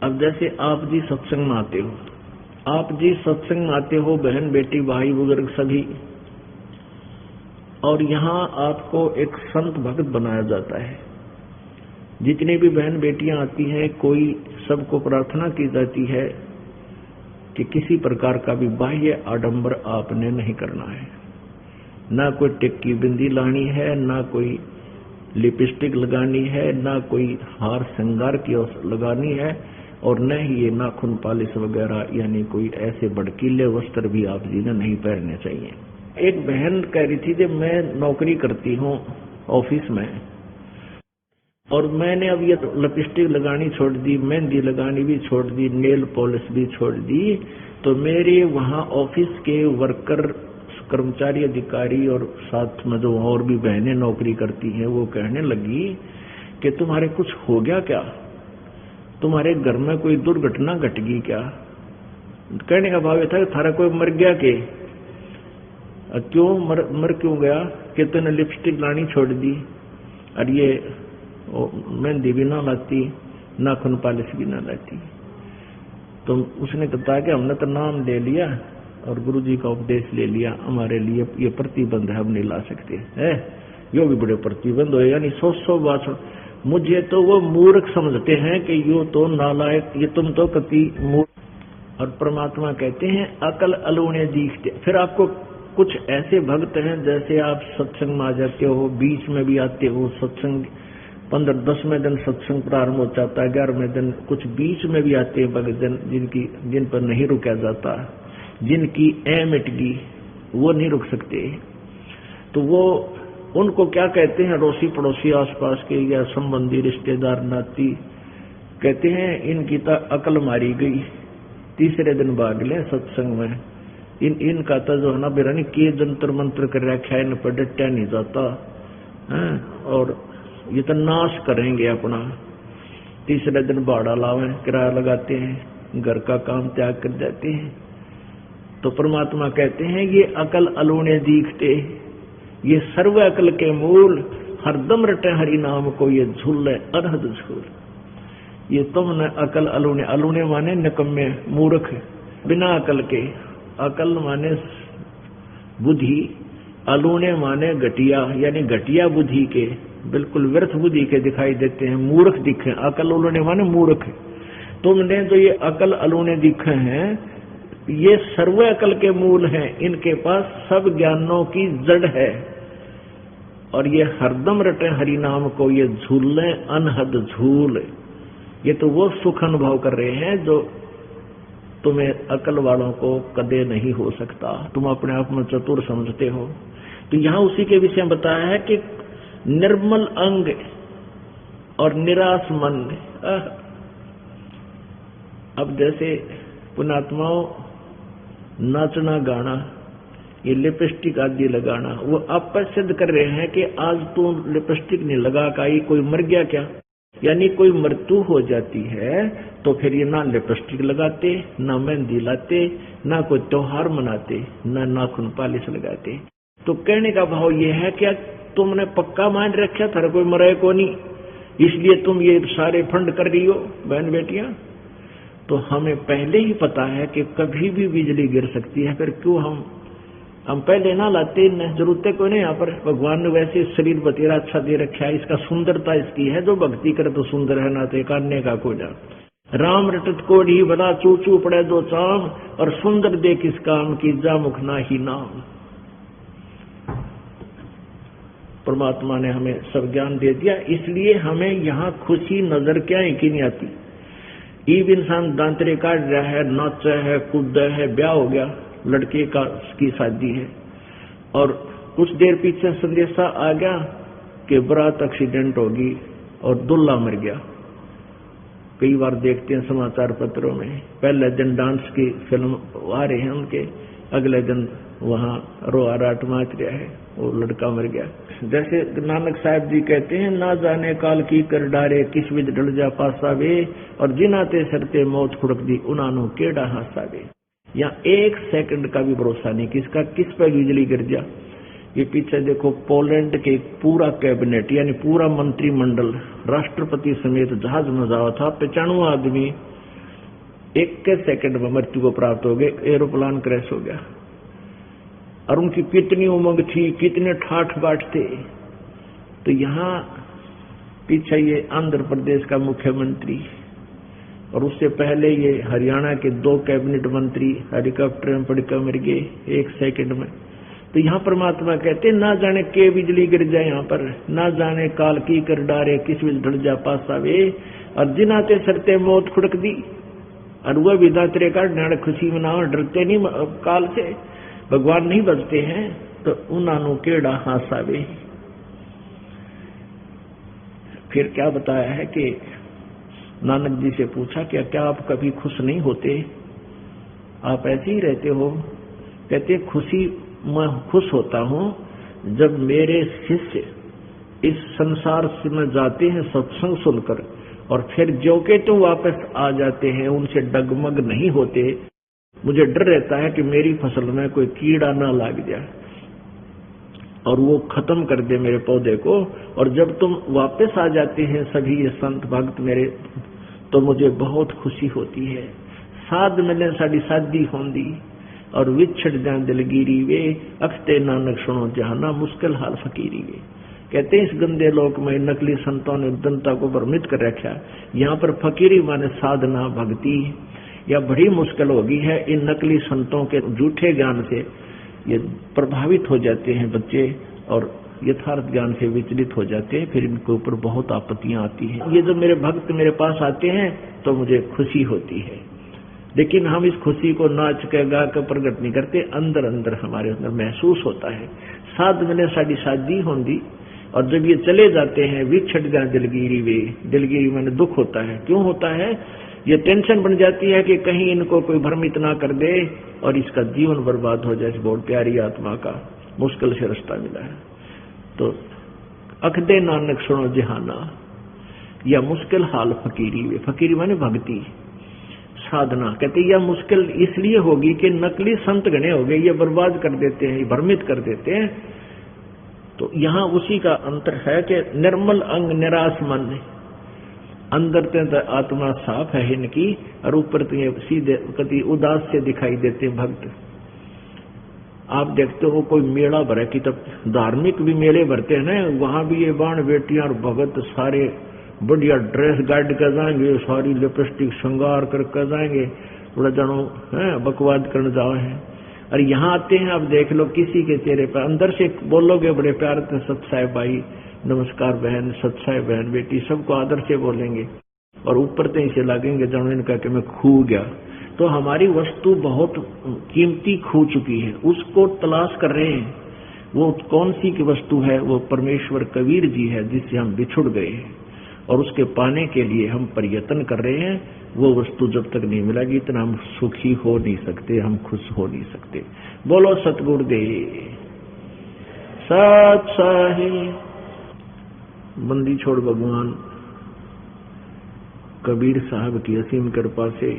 अब जैसे आप जी सत्संग में आते हो, आप जी सत्संग में आते हो, बहन बेटी भाई बुजुर्ग सभी, और यहाँ आपको एक संत भक्त बनाया जाता है। जितनी भी बहन बेटियां आती हैं, कोई सबको प्रार्थना की जाती है कि किसी प्रकार का भी बाह्य आडंबर आपने नहीं करना है, ना कोई टिक्की बिंदी लानी है, ना कोई लिपस्टिक लगानी है, ना कोई हार श्रृंगार की लगानी है, और न ही ये नाखून पालिश वगैरह, यानी कोई ऐसे भड़कीले वस्त्र भी आप जी ने नहीं पहनने चाहिए। एक बहन कह रही थी कि मैं नौकरी करती हूँ ऑफिस में, और मैंने अब ये लिपस्टिक लगानी छोड़ दी, मेहंदी लगानी भी छोड़ दी, नेल पॉलिश भी छोड़ दी। तो मेरे वहाँ ऑफिस के वर्कर, कर्मचारी, अधिकारी और साथ में जो और भी बहनें नौकरी करती हैं, वो कहने लगी कि तुम्हारे कुछ हो गया क्या, तुम्हारे घर में कोई दुर्घटना घट गई क्या? कहने का भाव था कि थारा कोई मर गया के? क्यों मर क्यों गया? कि तूने लिपस्टिक लानी छोड़ दी, और ये मेहंदी भी ना लाती, नाखून पालिश भी ना लाती। तो उसने कहा कि हमने तो नाम ले लिया और गुरुजी का उपदेश ले लिया, हमारे लिए ये प्रतिबंध है, हम नहीं ला सकते है। यो भी बड़े प्रतिबंध हो, यानी 100 बात। मुझे तो वो मूर्ख समझते हैं कि यो तो नालायक, ये तुम तो कति मूर्ख। और परमात्मा कहते हैं अकल अलूने दीखते। फिर आपको कुछ ऐसे भक्त हैं, जैसे आप सत्संग में आ जाते हो, बीच में भी आते हो, सत्संग 15-10वें दिन सत्संग प्रारंभ हो जाता है, 11वें दिन कुछ बीच में भी आते हैं भक्त जन, जिन पर नहीं रुका जाता, जिनकी ऐ मिट गई, वो नहीं रुक सकते। तो वो उनको क्या कहते हैं, अड़ोसी पड़ोसी आसपास के या संबंधी रिश्तेदार नाती, कहते हैं इनकी तो अकल मारी गई, तीसरे दिन भाग ले सत्संग में। इनका तो जो है ना बिरानी के जंतर मंत्र कर रखा है, इन पर डटा नहीं जाता है, और ये तो नाश करेंगे अपना। तीसरे दिन भाड़ा लावे, किराया लगाते हैं, घर का काम त्याग कर जाते हैं। तो परमात्मा कहते हैं ये अकल अलूने दीखते, ये सर्व अकल के मूल, हरदम रटे हरि नाम को ये झूल अनहद झूल। ये तुमने अकल अलूने, अलूने माने निकम्मे मूर्ख, बिना अकल के, अकल माने बुद्धि, अलूने माने घटिया, यानी घटिया बुद्धि के, बिल्कुल व्यर्थ बुद्धि के दिखाई देते हैं, मूर्ख दिखे। अकल अलूने माने मूर्ख, तुमने जो ये अकल अलूने दिखे हैं, ये सर्व अकल के मूल हैं, इनके पास सब ज्ञानों की जड़ है, और ये हरदम रटे हरि नाम को, ये झूले अनहद झूल। ये तो वो सुख अनुभव कर रहे हैं जो तुम्हें अकल वालों को कदे नहीं हो सकता। तुम अपने आप में चतुर समझते हो। तो यहां उसी के विषय में बताया है कि निर्मल अंग और निराश मन। अब जैसे पुण्यात्माओं नाचना गाना, ये लिपस्टिक आदि लगाना, वो आप सिद्ध कर रहे हैं कि आज तो लिपस्टिक नहीं लगा का ये कोई मर गया क्या? यानी कोई मृत्यु हो जाती है तो फिर ये ना लिपस्टिक लगाते, ना मेहंदी लाते, ना कोई त्योहार मनाते, ना नाखून पालिश लगाते। तो कहने का भाव ये है कि तुमने पक्का मान रखा था कोई मरे को नहीं, इसलिए तुम ये सारे फंड कर रही हो बहन बेटियां। तो हमें पहले ही पता है कि कभी भी बिजली गिर सकती है, फिर क्यों हम पहले ना लाते, जरूरत कोई नहीं। यहाँ पर भगवान ने वैसे शरीर बतेरा अच्छा दे रखा है, इसका सुंदरता इसकी है, जो भक्ति करे तो सुंदर है, ना तो काटने का को जा। राम रटत कोढ़ी बड़ा चू चू पड़े दो चाम, और सुंदर दे किस काम की जा मुख ना ही नाम। परमात्मा ने हमें सब ज्ञान दे दिया, इसलिए हमें यहाँ खुशी नजर क्या है कि नहीं आती। ईब इंसान दांतरे काट रहा है, नाचा है, कूद है, ब्याह हो गया, लड़के की शादी है, और कुछ देर पीछे संदेशा आ गया कि बारात एक्सीडेंट होगी और दूल्हा मर गया। कई बार देखते हैं समाचार पत्रों में, पहले दिन डांस की फिल्म आ रहे हैं उनके, अगले दिन वहां रोआ राट माच रहा है, वो लड़का मर गया। जैसे नानक साहब जी कहते हैं, ना जाने काल की कर डारे किस विध डल जा पासावे, और जिनाते सरते मौत खुड़क दी उनानो केड़ा हासावे। या एक सेकंड का भी भरोसा नहीं किसका किस पर बिजली गिर जा। ये पीछे देखो पोलैंड के पूरा कैबिनेट यानी पूरा मंत्रिमंडल राष्ट्रपति समेत जहाज में जावा था, 95 आदमी एक सेकंड में मृत्यु को प्राप्त हो गए, एरोप्लेन क्रैश हो गया। और उनकी कितनी उमंग थी, कितने ठाठ बाट थे। तो यहाँ पीछे ये आंध्र प्रदेश का मुख्यमंत्री, और उससे पहले ये हरियाणा के 2 कैबिनेट मंत्री हेलीकॉप्टर में पड़कर मर गए एक सेकंड में। तो यहाँ परमात्मा कहते ना जाने के बिजली गिर जाए, यहाँ पर ना जाने काल की कर डारे किस विध डर जा पासावे, और जिनाते सरते मौत खुड़क दी। और वह विधात्रे का डाड़ खुशी मनाओ, डरते नहीं काल से, भगवान नहीं बचते हैं, तो उनानो केड़ा हासावे। फिर क्या बताया है कि नानक जी से पूछा कि क्या आप कभी खुश नहीं होते, आप ऐसे ही रहते हो? कहते खुशी मैं खुश होता हूं जब मेरे शिष्य इस संसार से में जाते हैं सत्संग सुनकर, और फिर जो के तो वापस आ जाते हैं, उनसे डगमग नहीं होते। मुझे डर रहता है कि मेरी फसल में कोई कीड़ा ना लग जाए और वो खत्म कर दे मेरे पौधे को। और जब तुम वापस आ जाते हैं सभी ये संत भक्त मेरे, तो मुझे बहुत खुशी होती है। साध मिले साड़ी शादी होंदी, और विछड़ जाए दिलगिरी वे, अखते नानक सुनो जहाना मुश्किल हाल फकीरी वे। कहते हैं इस गंदे लोक में नकली संतों ने जनता को भ्रमित कर रखा। यहाँ पर फकीरी माने साधना भक्ति, या बड़ी मुश्किल होगी है। इन नकली संतों के झूठे ज्ञान से ये प्रभावित हो जाते हैं बच्चे, और यथार्थ ज्ञान से विचलित हो जाते हैं, फिर इनके ऊपर बहुत आपत्तियां आती हैं। ये जब मेरे भक्त मेरे पास आते हैं तो मुझे खुशी होती है, लेकिन हम इस खुशी को नाच के गा कर प्रकट नहीं करते, अंदर अंदर हमारे अंदर महसूस होता है। साध मैंने साड़ी शादी होंगी, और जब ये चले जाते हैं विछड़ जाए दिलगिरी वे, दिलगिरी मैंने दुख होता है। क्यों होता है? ये टेंशन बन जाती है कि कहीं इनको कोई भ्रमित ना कर दे और इसका जीवन बर्बाद हो जाए। बहुत प्यारी आत्मा का मुश्किल से रास्ता मिला है। तो अखदे नानक सुनो जहाना, या मुश्किल हाल फकीरी वे, फकीरी माने भक्ति साधना। कहते यह मुश्किल इसलिए होगी कि नकली संत गणे हो गए, ये बर्बाद कर देते हैं, भ्रमित कर देते हैं। तो यहाँ उसी का अंतर है कि निर्मल अंग निराश मन, अंदर तो आत्मा साफ है इनकी, और ऊपर तो ये सीधे कभी उदास से दिखाई देते भक्त। आप देखते हो कोई मेला भरे की, तब धार्मिक भी मेले भरते हैं ना, वहां भी ये बाण बेटियां और भगत सारे बढ़िया ड्रेस गाइड कर जाएंगे, सारी लिपस्टिक श्रृंगार कर जाएंगे, थोड़ा जनो है बकवाद करने जाओ है। और यहाँ आते हैं, अब देख लो किसी के चेहरे पर अंदर से बोलोगे बड़े प्यार से, सत साहेब भाई, नमस्कार बहन, सत साहेब बहन बेटी, सबको आदर से बोलेंगे, और ऊपर से इसे लगेंगे जनो इनका कि मैं खो गया। तो हमारी वस्तु बहुत कीमती खो चुकी है, उसको तलाश कर रहे हैं। वो कौन सी की वस्तु है? वो परमेश्वर कबीर जी है, जिससे हम बिछुड़ गए हैं, और उसके पाने के लिए हम प्रयत्न कर रहे हैं। वो वस्तु जब तक नहीं मिलेगी इतना हम सुखी हो नहीं सकते, हम खुश हो नहीं सकते। बोलो सतगुरुदेव सत साहिब। बंदी छोड़ भगवान कबीर साहब की असीम कृपा से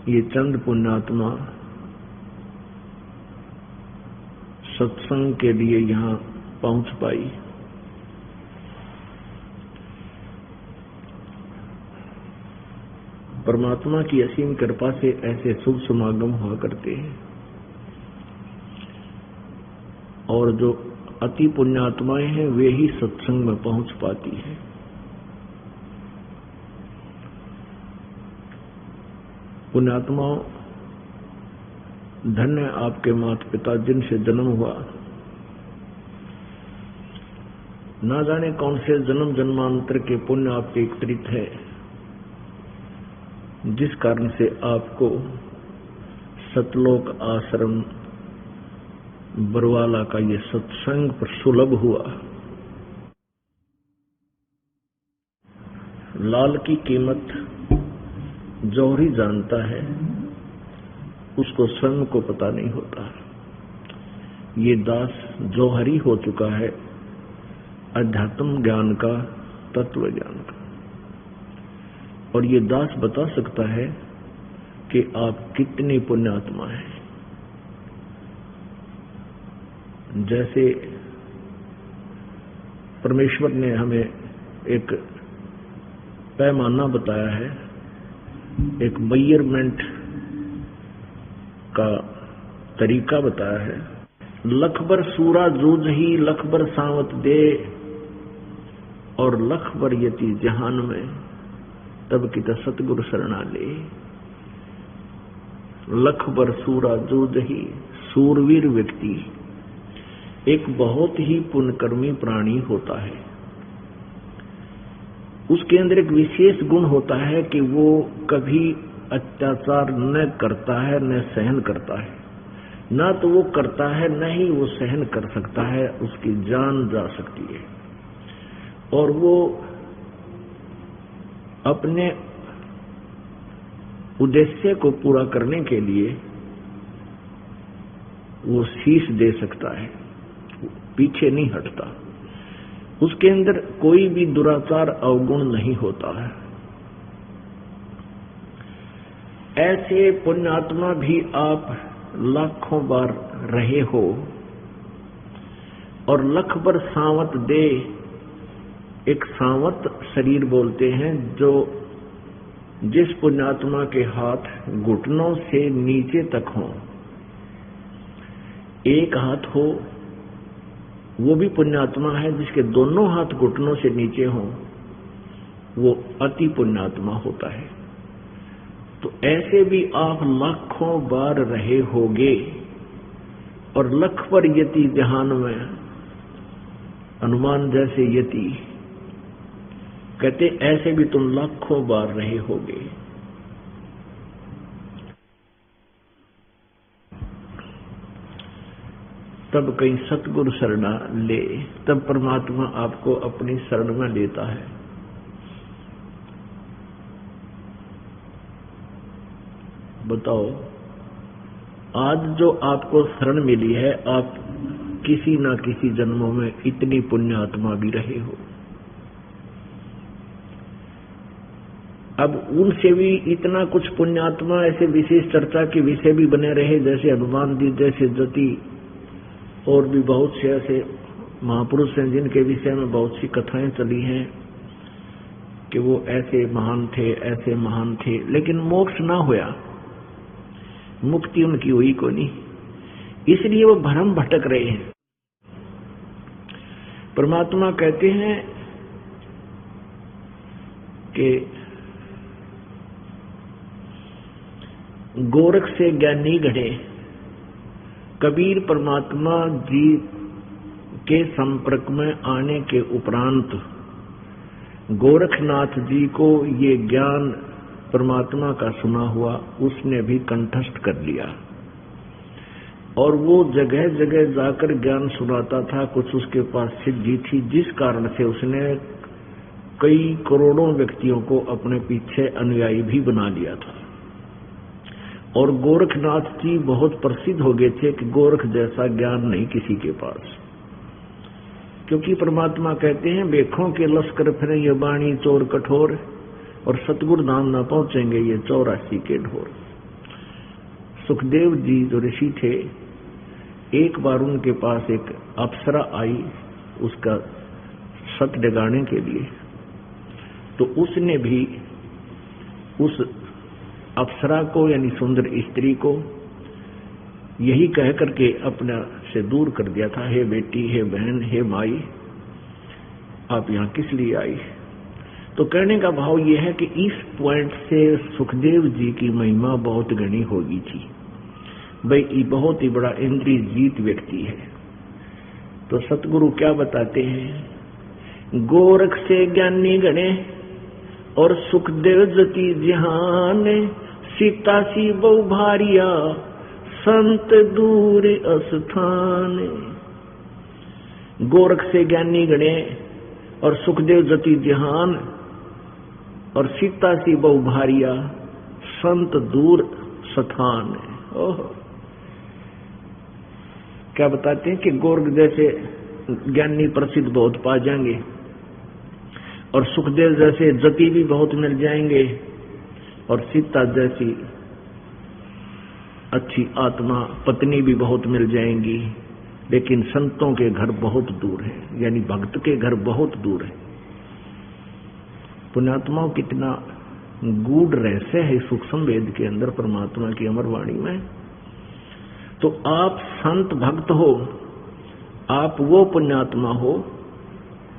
ये चंद पुण्यात्मा सत्संग के लिए यहाँ पहुंच पाई। परमात्मा की असीम कृपा से ऐसे शुभ समागम हुआ करते हैं, और जो अति पुण्यात्माएं हैं वे ही सत्संग में पहुंच पाती हैं। पुण्यात्माओं, धन्य आपके माता पिता जिनसे जन्म हुआ, ना जाने कौन से जन्म जन्मांतर के पुण्य आपके एकत्रित है, जिस कारण से आपको सतलोक आश्रम बरवाला का ये सत्संग पर सुलभ हुआ। लाल की कीमत जौहरी जानता है, उसको स्वयं को पता नहीं होता। ये दास जौहरी हो चुका है अध्यात्म ज्ञान का, तत्व ज्ञान का, और ये दास बता सकता है कि आप कितनी पुण्यात्मा हैं। जैसे परमेश्वर ने हमें एक पैमाना बताया है, एक मेजरमेंट का तरीका बताया है। लखबर सूरा जूझ ही लखबर सावत दे, और लखबर यति जहान में तब की तो सतगुरु शरणा ले। लखबर सूरा जूझ ही, सूरवीर व्यक्ति एक बहुत ही पुण्यकर्मी प्राणी होता है। उसके अंदर एक विशेष गुण होता है कि वो कभी अत्याचार न करता है न सहन करता है, ना तो वो करता है न ही वो सहन कर सकता है, उसकी जान जा सकती है। और वो अपने उद्देश्य को पूरा करने के लिए वो शीश दे सकता है, पीछे नहीं हटता। उसके अंदर कोई भी दुराचार अवगुण नहीं होता है। ऐसे पुण्यात्मा भी आप लाखों बार रहे हो, और लख बार सावत दे, एक सावत शरीर बोलते हैं जो जिस पुण्यात्मा के हाथ घुटनों से नीचे तक हो, एक हाथ हो वो भी पुण्यात्मा है, जिसके दोनों हाथ घुटनों से नीचे हों वो अति पुण्यात्मा होता है। तो ऐसे भी आप लाखों बार रहे होगे, और लख पर यति जहान में हनुमान जैसे यति कहते ऐसे भी तुम लाखों बार रहे होगे। तब कहीं सतगुरु शरणा ले, तब परमात्मा आपको अपनी शरण में लेता है। बताओ, आज जो आपको शरण मिली है, आप किसी ना किसी जन्मों में इतनी पुण्यात्मा भी रहे हो। अब उनसे भी इतना कुछ पुण्यात्मा ऐसे विशेष चर्चा के विषय भी बने रहे, जैसे हनुमान जी जैसे जति, और भी बहुत से ऐसे महापुरुष हैं जिनके विषय में बहुत सी कथाएं चली हैं कि वो ऐसे महान थे, ऐसे महान थे, लेकिन मोक्ष ना होया, मुक्ति उनकी हुई को नहीं, इसलिए वो भ्रम भटक रहे हैं। परमात्मा कहते हैं कि गोरख से ज्ञानी घड़े। कबीर परमात्मा जी के संपर्क में आने के उपरांत गोरखनाथ जी को ये ज्ञान परमात्मा का सुना हुआ उसने भी कंठस्थ कर लिया और वो जगह जगह जाकर ज्ञान सुनाता था। कुछ उसके पास सिद्धि थी जिस कारण से उसने कई करोड़ों व्यक्तियों को अपने पीछे अनुयायी भी बना लिया था। और गोरखनाथ जी बहुत प्रसिद्ध हो गए थे कि गोरख जैसा ज्ञान नहीं किसी के पास, क्योंकि परमात्मा कहते हैं बेखों के लश्कर फिरे ये बाणी चोर कठोर और सतगुरु धाम न पहुंचेंगे ये 84 के ढोर। सुखदेव जी जो ऋषि थे, एक बार उनके पास एक अप्सरा आई उसका सत जगाने के लिए, तो उसने भी उस अप्सरा को यानी सुंदर स्त्री को यही कह करके अपना से दूर कर दिया था, हे बेटी, हे बहन, हे माई, आप यहाँ किस लिए आई। तो कहने का भाव यह है कि इस पॉइंट से सुखदेव जी की महिमा बहुत घनी होगी थी। भाई बहुत ही बड़ा इंद्रिय जीत व्यक्ति है। तो सतगुरु क्या बताते हैं, गोरख से ज्ञानी गणे और सुखदेव जति जहान, सीता सी बहु भारिया संत दूर अस्थान। गोरख से ज्ञानी गणे और सुखदेव जति जहान और सीता सी बहु भारिया संत दूर स्थान। ओह, क्या बताते हैं कि गोरख जैसे ज्ञानी प्रसिद्ध बहुत पा जाएंगे और सुखदेव जैसे जति भी बहुत मिल जाएंगे और सीता जैसी अच्छी आत्मा पत्नी भी बहुत मिल जाएंगी, लेकिन संतों के घर बहुत दूर है, यानी भक्त के घर बहुत दूर है। पुण्यात्माओं कितना गूढ़ रहस्य है सूक्ष्म वेद के अंदर परमात्मा की अमर वाणी में। तो आप संत भक्त हो, आप वो पुण्यात्मा हो,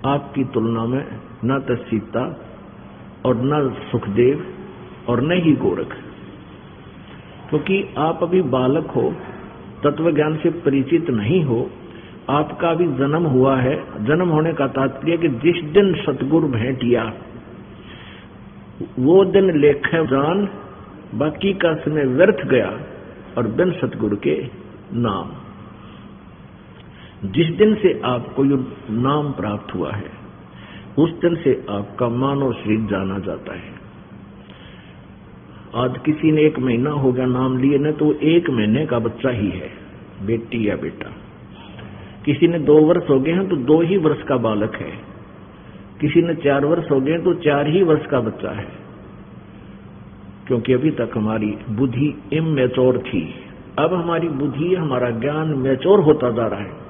आपकी तुलना में न तो सीता और न सुखदेव और न ही गोरख, क्योंकि आप अभी बालक हो, तत्व ज्ञान से परिचित नहीं हो, आपका भी जन्म हुआ है। जन्म होने का तात्पर्य कि जिस दिन सतगुरु भेंटिया वो दिन लेखे जान, बाकी का समय व्यर्थ गया और बिन सतगुरु के नाम। जिस दिन से आपको ये नाम प्राप्त हुआ है उस दिन से आपका मानव शरीर जाना जाता है। आज किसी ने 1 महीना हो गया नाम लिए न, तो 1 महीने का बच्चा ही है, बेटी या बेटा। किसी ने 2 वर्ष हो गए हैं तो 2 ही वर्ष का बालक है, किसी ने 4 वर्ष हो गए तो 4 ही वर्ष का बच्चा है, क्योंकि अभी तक हमारी बुद्धि इमैच्योर थी। अब हमारी बुद्धि, हमारा ज्ञान मैच्योर होता जा रहा है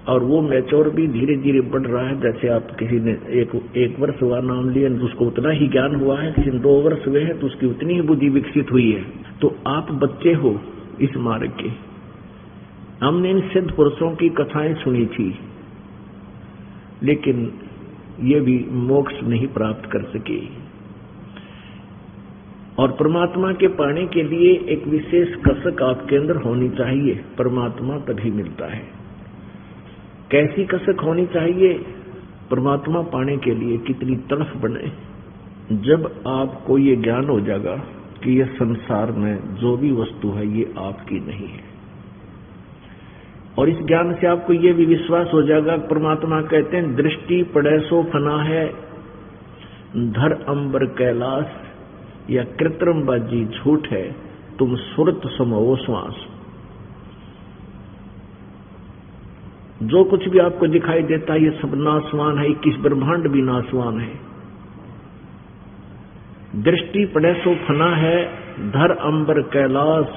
और वो मैच्योर भी धीरे धीरे बढ़ रहा है। जैसे आप किसी ने एक वर्ष हुआ नाम लिया तो उसको उतना ही ज्ञान हुआ है, किसी ने 2 वर्ष हुए हैं तो उसकी उतनी ही बुद्धि विकसित हुई है। तो आप बच्चे हो इस मार्ग के। हमने इन सिद्ध पुरुषों की कथाएं सुनी थी, लेकिन ये भी मोक्ष नहीं प्राप्त कर सके। और परमात्मा के पाने के लिए एक विशेष कसक आपके अंदर होनी चाहिए, परमात्मा तभी मिलता है। कैसी कसक होनी चाहिए परमात्मा पाने के लिए, कितनी तड़फ बने। जब आपको ये ज्ञान हो जाएगा कि ये संसार में जो भी वस्तु है ये आपकी नहीं है, और इस ज्ञान से आपको ये भी विश्वास हो जाएगा, परमात्मा कहते हैं दृष्टि पड़े सो फना है, धर अंबर कैलाश, या कृत्रिम बाजी झूठ है, तुम सुरत समो श्वास। जो कुछ भी आपको दिखाई देता है ये सब नासवान है, 21 ब्रह्मांड भी नासवान है। दृष्टि पड़े सो फना है, धर अंबर कैलाश,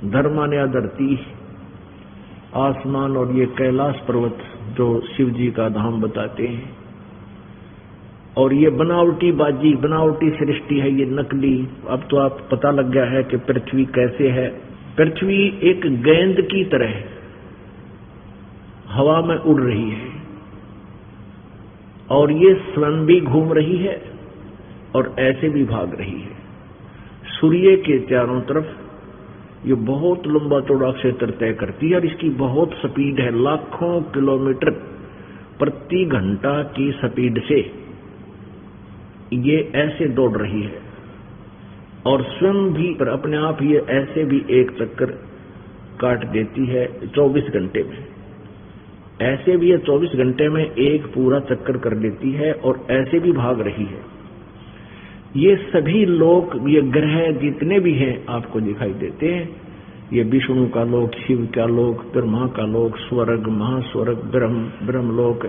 धर माने धरती आसमान और ये कैलाश पर्वत जो शिव जी का धाम बताते हैं। और ये बनावटी बाजी, बनावटी सृष्टि है, ये नकली। अब तो आप पता लग गया है कि पृथ्वी कैसे है। पृथ्वी एक गेंद की तरह हवा में उड़ रही है, और ये स्वयं भी घूम रही है और ऐसे भी भाग रही है। सूर्य के चारों तरफ ये बहुत लंबा चौड़ा क्षेत्र तय करती है और इसकी बहुत स्पीड है, लाखों किलोमीटर प्रति घंटा की स्पीड से ये ऐसे दौड़ रही है और स्वयं भी पर अपने आप ये ऐसे भी एक चक्कर काट देती है 24 घंटे में। ऐसे भी ये 24 घंटे में एक पूरा चक्कर कर देती है और ऐसे भी भाग रही है। ये सभी लोक, ये ग्रह जितने भी हैं आपको दिखाई देते हैं। ये विष्णु का लोक, शिव का लोक, ब्रह्मा का लोक, स्वर्ग, महास्वर्ग, ब्रह्मलोक,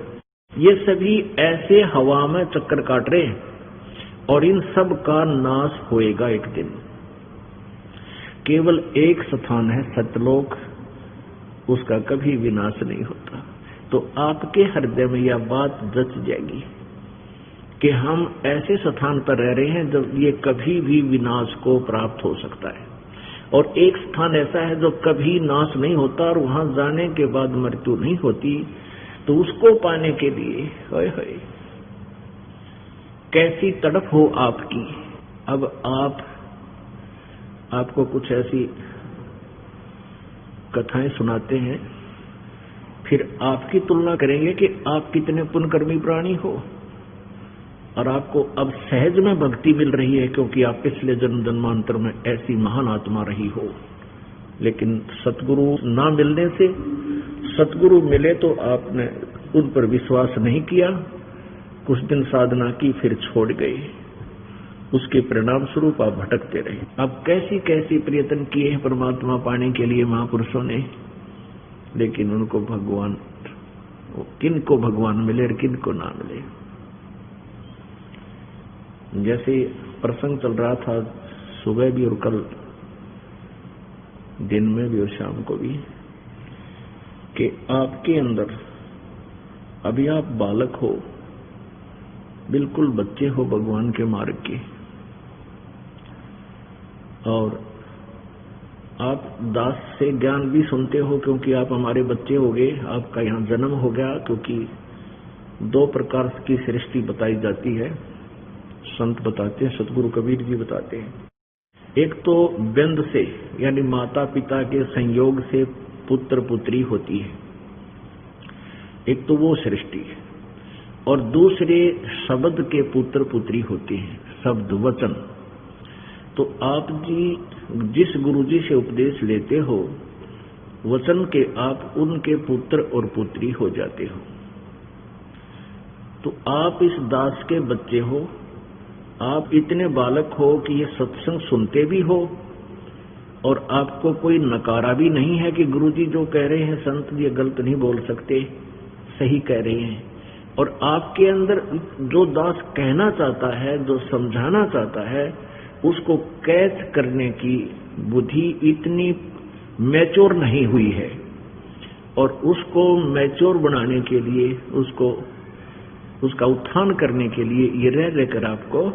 ये सभी ऐसे हवा में चक्कर काट रहे हैं और इन सब का नाश होएगा एक दिन। केवल एक स्थान है सत्यलोक, उसका कभी विनाश नहीं होता। तो आपके हृदय में यह बात जच जाएगी कि हम ऐसे स्थान पर रह रहे हैं जब ये कभी भी विनाश को प्राप्त हो सकता है, और एक स्थान ऐसा है जो कभी नाश नहीं होता और वहां जाने के बाद मृत्यु नहीं होती। तो उसको पाने के लिए हाय हाय कैसी तड़प हो आपकी। अब आपको कुछ ऐसी कथाएं सुनाते हैं, फिर आपकी तुलना करेंगे कि आप कितने पुण्यकर्मी प्राणी हो, और आपको अब सहज में भक्ति मिल रही है क्योंकि आप पिछले जन्म जन्मांतर में ऐसी महान आत्मा रही हो। लेकिन सतगुरु ना मिलने से, सतगुरु मिले तो आपने उन पर विश्वास नहीं किया, कुछ दिन साधना की फिर छोड़ गए, उसके परिणाम स्वरूप आप भटकते रहे। अब कैसी कैसी प्रयत्न किए हैं परमात्मा पाने के लिए महापुरुषों ने, लेकिन उनको भगवान, किन को भगवान मिले और किन को ना मिले। जैसे प्रसंग चल रहा था सुबह भी और कल दिन में भी और शाम को भी, कि आपके अंदर अभी आप बालक हो, बिल्कुल बच्चे हो भगवान के मार्ग के, और आप दास से ज्ञान भी सुनते हो क्योंकि आप हमारे बच्चे हो गए, आपका यहाँ जन्म हो गया। क्योंकि दो प्रकार की सृष्टि बताई जाती है, संत बताते हैं, सतगुरु कबीर जी बताते हैं। एक तो बिंद से यानी माता पिता के संयोग से पुत्र पुत्री होती है, एक तो वो सृष्टि है, और दूसरे शब्द के पुत्र पुत्री होते हैं, शब्द वचन। तो आप जी जिस गुरु जी से उपदेश लेते हो, वचन के आप उनके पुत्र और पुत्री हो जाते हो। तो आप इस दास के बच्चे हो, आप इतने बालक हो कि ये सत्संग सुनते भी हो और आपको कोई नकारा भी नहीं है कि गुरुजी जो कह रहे हैं संत ये गलत नहीं बोल सकते, सही कह रहे हैं। और आपके अंदर जो दास कहना चाहता है, जो समझाना चाहता है, उसको कैच करने की बुद्धि इतनी मैच्योर नहीं हुई है, और उसको मैच्योर बनाने के लिए, उसका उत्थान करने के लिए ये रह रहकर आपको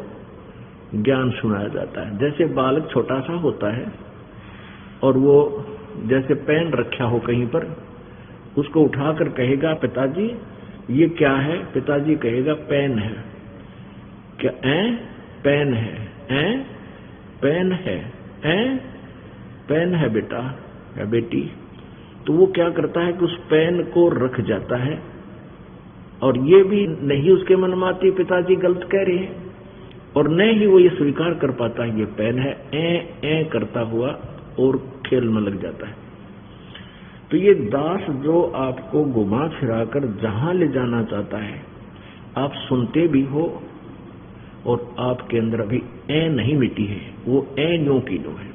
ज्ञान सुनाया जाता है। जैसे बालक छोटा सा होता है और वो जैसे पेन रखा हो कहीं पर, उसको उठाकर कहेगा पिताजी ये क्या है, पिताजी कहेगा पेन है। क्या पेन है, पेन है, पेन है बेटा या बेटी। तो वो क्या करता है कि उस पेन को रख जाता है, और ये भी नहीं उसके मन में आती पिताजी गलत कह रहे हैं, और न ही वो ये स्वीकार कर पाता है ये पेन है, ए करता हुआ और खेल में लग जाता है। तो ये दास जो आपको घुमा फिराकर जहां ले जाना चाहता है, आप सुनते भी हो और आपके अंदर अभी ए नहीं मिटी है, वो ए नो की नो है।